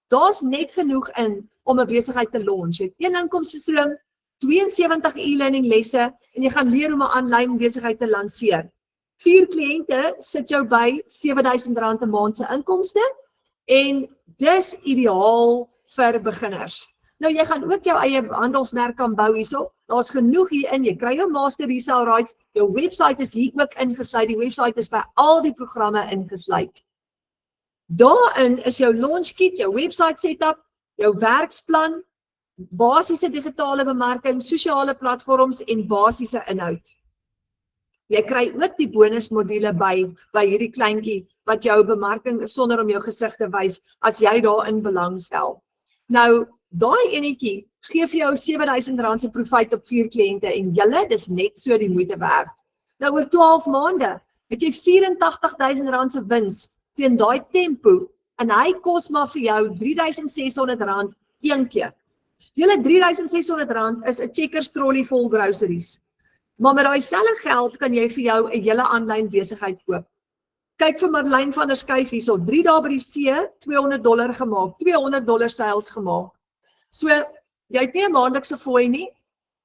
Daar's net genoeg in om 'n besigheid te launch. Jy het 1 inkomstestroom, 72 e-learning lesse en jy gaan leer om 'n aanlyn besigheid te lanseer. 4 kliënte sit jou by R7,000 'n maand se inkomste en dis ideaal vir beginners. Nou jy gaan ook jou eie handelsmerk kan bou hierso. Daar's genoeg hierin. Jy kry jou master resale rights. Jou website is hier ook ingesluit. Die website is by al die programme ingesluit. Daarin is jou launch kit, jou website setup, jou werksplan, basiese digitale bemarking, sosiale platforms en basiese inhoud. Jy kry ook die bonusmodule by hierdie kleintjie wat jou bemarking sonder om jou gesig te wys as jy daarin belangstel. Nou, daai enetjie gee vir jou R7,000 se profijt op 4 kliënte en julle, dis net so die moeite werd. Nou oor 12 maande het jy R84,000 se wins teen daai tempo en hy kos maar vir jou R3,600 een keer. Julle R3,600 is 'n Checkers trolley vol groceries. Maar met daai selfe geld kan jy vir jou 'n hele aanlyn besigheid koop. Kyk vir Marlyn van der Skyf hierso, 3 dae by die see, $200 gemaak, $200 sales gemaak. So, jy het nie 'n maandelikse fooi nie,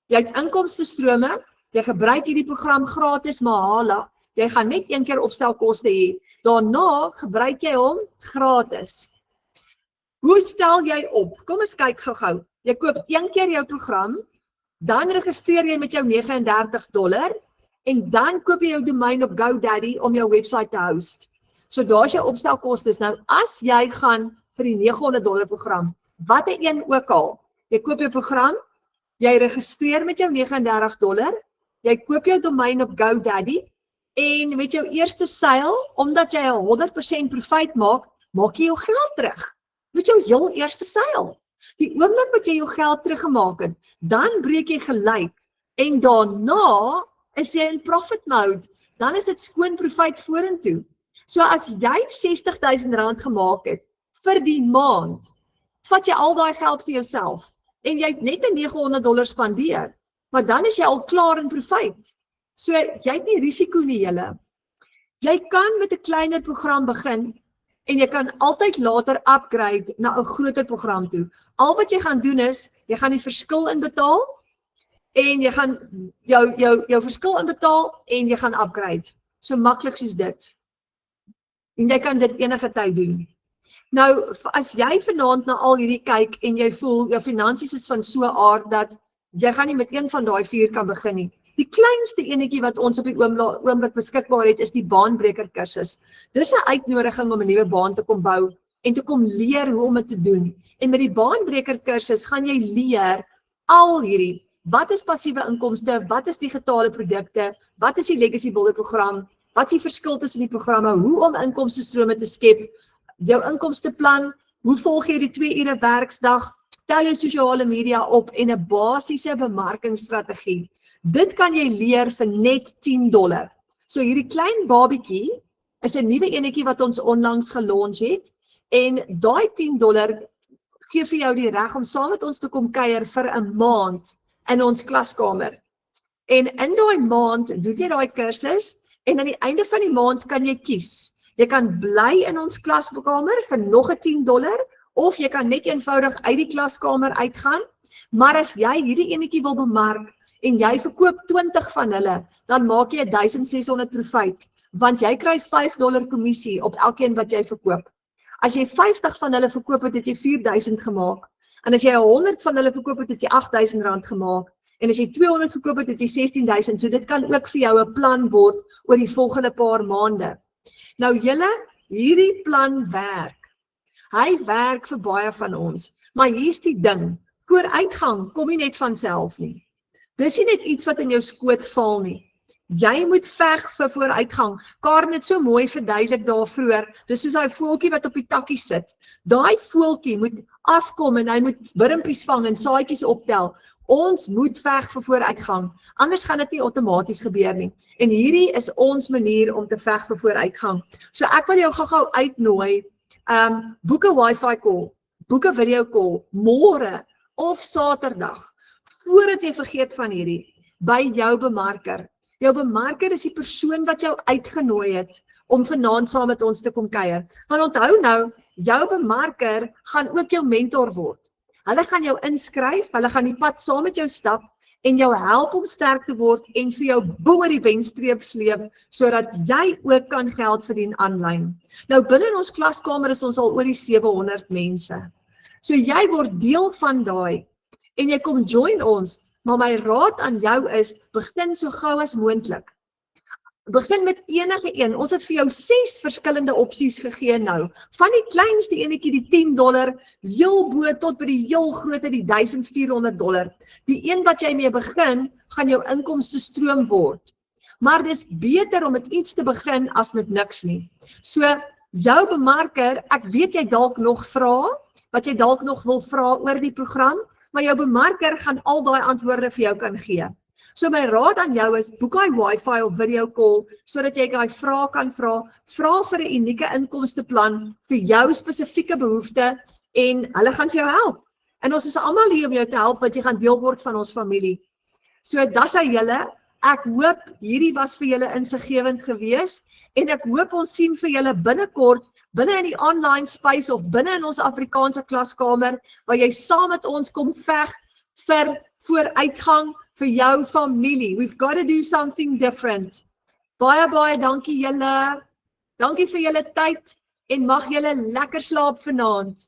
jy het inkomstestrome, jy gebruik hierdie program gratis Mahala, jy gaan net een keer opstelkoste hê, daarna gebruik jy hom gratis. Hoe stel jy op? Kom eens kyk gou-gou. Jy koop een keer jou program, dan registreer jy met jou $39 en dan koop jy jou domein op GoDaddy om jou website te host. So daar is jou opstelkostes. Nou as jy gaan vir die $900 program, wat een ook al, jy koop jou program, jy registreer met jou $39, jy koop jou domein op GoDaddy en met jou eerste seil, omdat jy 100% profijt maak, maak jy jou geld terug. Met jou heel eerste seil. Die oomblik wat jy jou geld teruggemaak het, dan breek jy gelyk en daarna is jy in profit mode, dan is dit skoon profijt vorentoe. So as jy R60,000 gemaak het vir die maand, vat jy al daai geld vir jouself en jy het net $900 spandeer, maar dan is jy al klaar in profijt. So jy het nie risiko nie julle. Jy kan met 'n kleiner program begin en jy kan altyd later upgrade na 'n groter program toe. Al wat jy gaan doen is, jy gaan die verskil inbetaal en jy gaan jou verskil inbetaal en jy gaan upgrade. So maklik soos dit. En jy kan dit enige tyd doen. Nou, as jy vanaand na al hierdie kyk en jy voel, jou finansies is van so 'n aard dat jy gaan nie met een van daai 4 kan begin nie. Die kleinste enetjie wat ons op die oomblik beskikbaar het, is die baanbreker kursus. Dis 'n uitnodiging om 'n nuwe baan te kom bou en te kom leer hoe om dit te doen. En met die baanbreker kursus gaan jy leer al hierdie, wat is passiewe inkomste, wat is digitale produkte, wat is die legacy builder program, wat is die verskil tussen die programme, hoe om inkomstestrome te skep, jou inkomsteplan, hoe volg jy die 2 ure werksdag, stel jou sosiale media op en 'n basiese bemarkingsstrategie. Dit kan jy leer vir net $10. So hierdie klein babietjie is 'n nuwe enetjie wat ons onlangs gelonch het en daai $10 gee vir jou die reg om saam met ons te kom kuier vir 'n maand in ons klaskamer. En in daai maand doen jy daai kursus en aan die einde van die maand kan jy kies. Jy kan bly in ons klaskamer vir nog 'n $10 of jy kan net eenvoudig uit die klaskamer uitgaan. Maar as jy hierdie enetjie wil bemark en jy verkoop 20 van hulle, dan maak jy 1,600 profijt, want jy kry $5 kommissie op elkeen wat jy verkoop. As jy 50 van hulle verkoop het, het jy 4,000 gemaak. En as jy 100 van hulle verkoop het, het jy R8,000 gemaak. En as jy 200 verkoop het, het jy 16,000. So dit kan ook vir jou 'n plan word oor die volgende paar maande. Nou julle, hierdie plan werk. Hy werk vir baie van ons, maar hier's die ding, vooruitgang kom nie net van self nie. Dis nie net iets wat in jou skoot val nie. Jy moet veg vir vooruitgang. Karen het so mooi verduidelik daar vroeër, dis soos daai voeltjie wat op die takkie sit. Daai voeltjie moet afkom en hy moet wurmpies vang en saadjies optel. Ons moet veg vir vooruitgang, anders gaan dit nie outomaties gebeur nie. En hierdie is ons manier om te veg vir vooruitgang. So ek wil jou gou-gou uitnooi, boek 'n wifi call, boek 'n video call, môre of Saterdag, voordat jy vergeet van hierdie, by jou bemarker. Jou bemarker is die persoon wat jou uitgenooi het om vanaand saam met ons te kom kuier. Want onthou nou, jou bemarker gaan ook jou mentor word. Hulle gaan jou inskryf, hulle gaan die pad saam met jou stap en jou help om sterk te word en vir jou bo oor die wenstreep sleep, sodat jy ook kan geld verdien aanlyn. Nou binne in ons klaskamer is ons al oor die 700 mense. So jy word deel van daai en jy kom join ons, maar my raad aan jou is, begin so gou as moontlik. Begin met enige een. Ons het vir jou 6 verskillende opsies gegee nou. Van die kleinste enetjie, die $10, heel bo tot by die heel groote, die $1,400. Die een wat jy mee begin, gaan jou inkomste stroom word. Maar dis beter om met iets te begin as met niks nie. So, jou bemarker, ek weet jy dalk nog vra, wat jy dalk nog wil vra oor die program, maar jou bemarker gaan al daai antwoorde vir jou kan gee. So my raad aan jou is, boek hy Wi-Fi of video call, sodat jy daai vrae kan vra vir 'n unieke inkomsteplan vir jou spesifieke behoefte en hulle gaan vir jou help. En ons is almal hier om jou te help, want jy gaan deel word van ons familie. So dis aan julle, ek hoop hierdie was vir julle insiggewend gewees, en ek hoop ons sien vir julle binnekort, binne in die online space of binne in ons Afrikaanse klaskamer, waar jy saam met ons kom veg vir vooruitgang vir jou familie. We've got to do something different. Baie dankie julle. Dankie vir julle tyd en mag julle lekker slaap vanaand.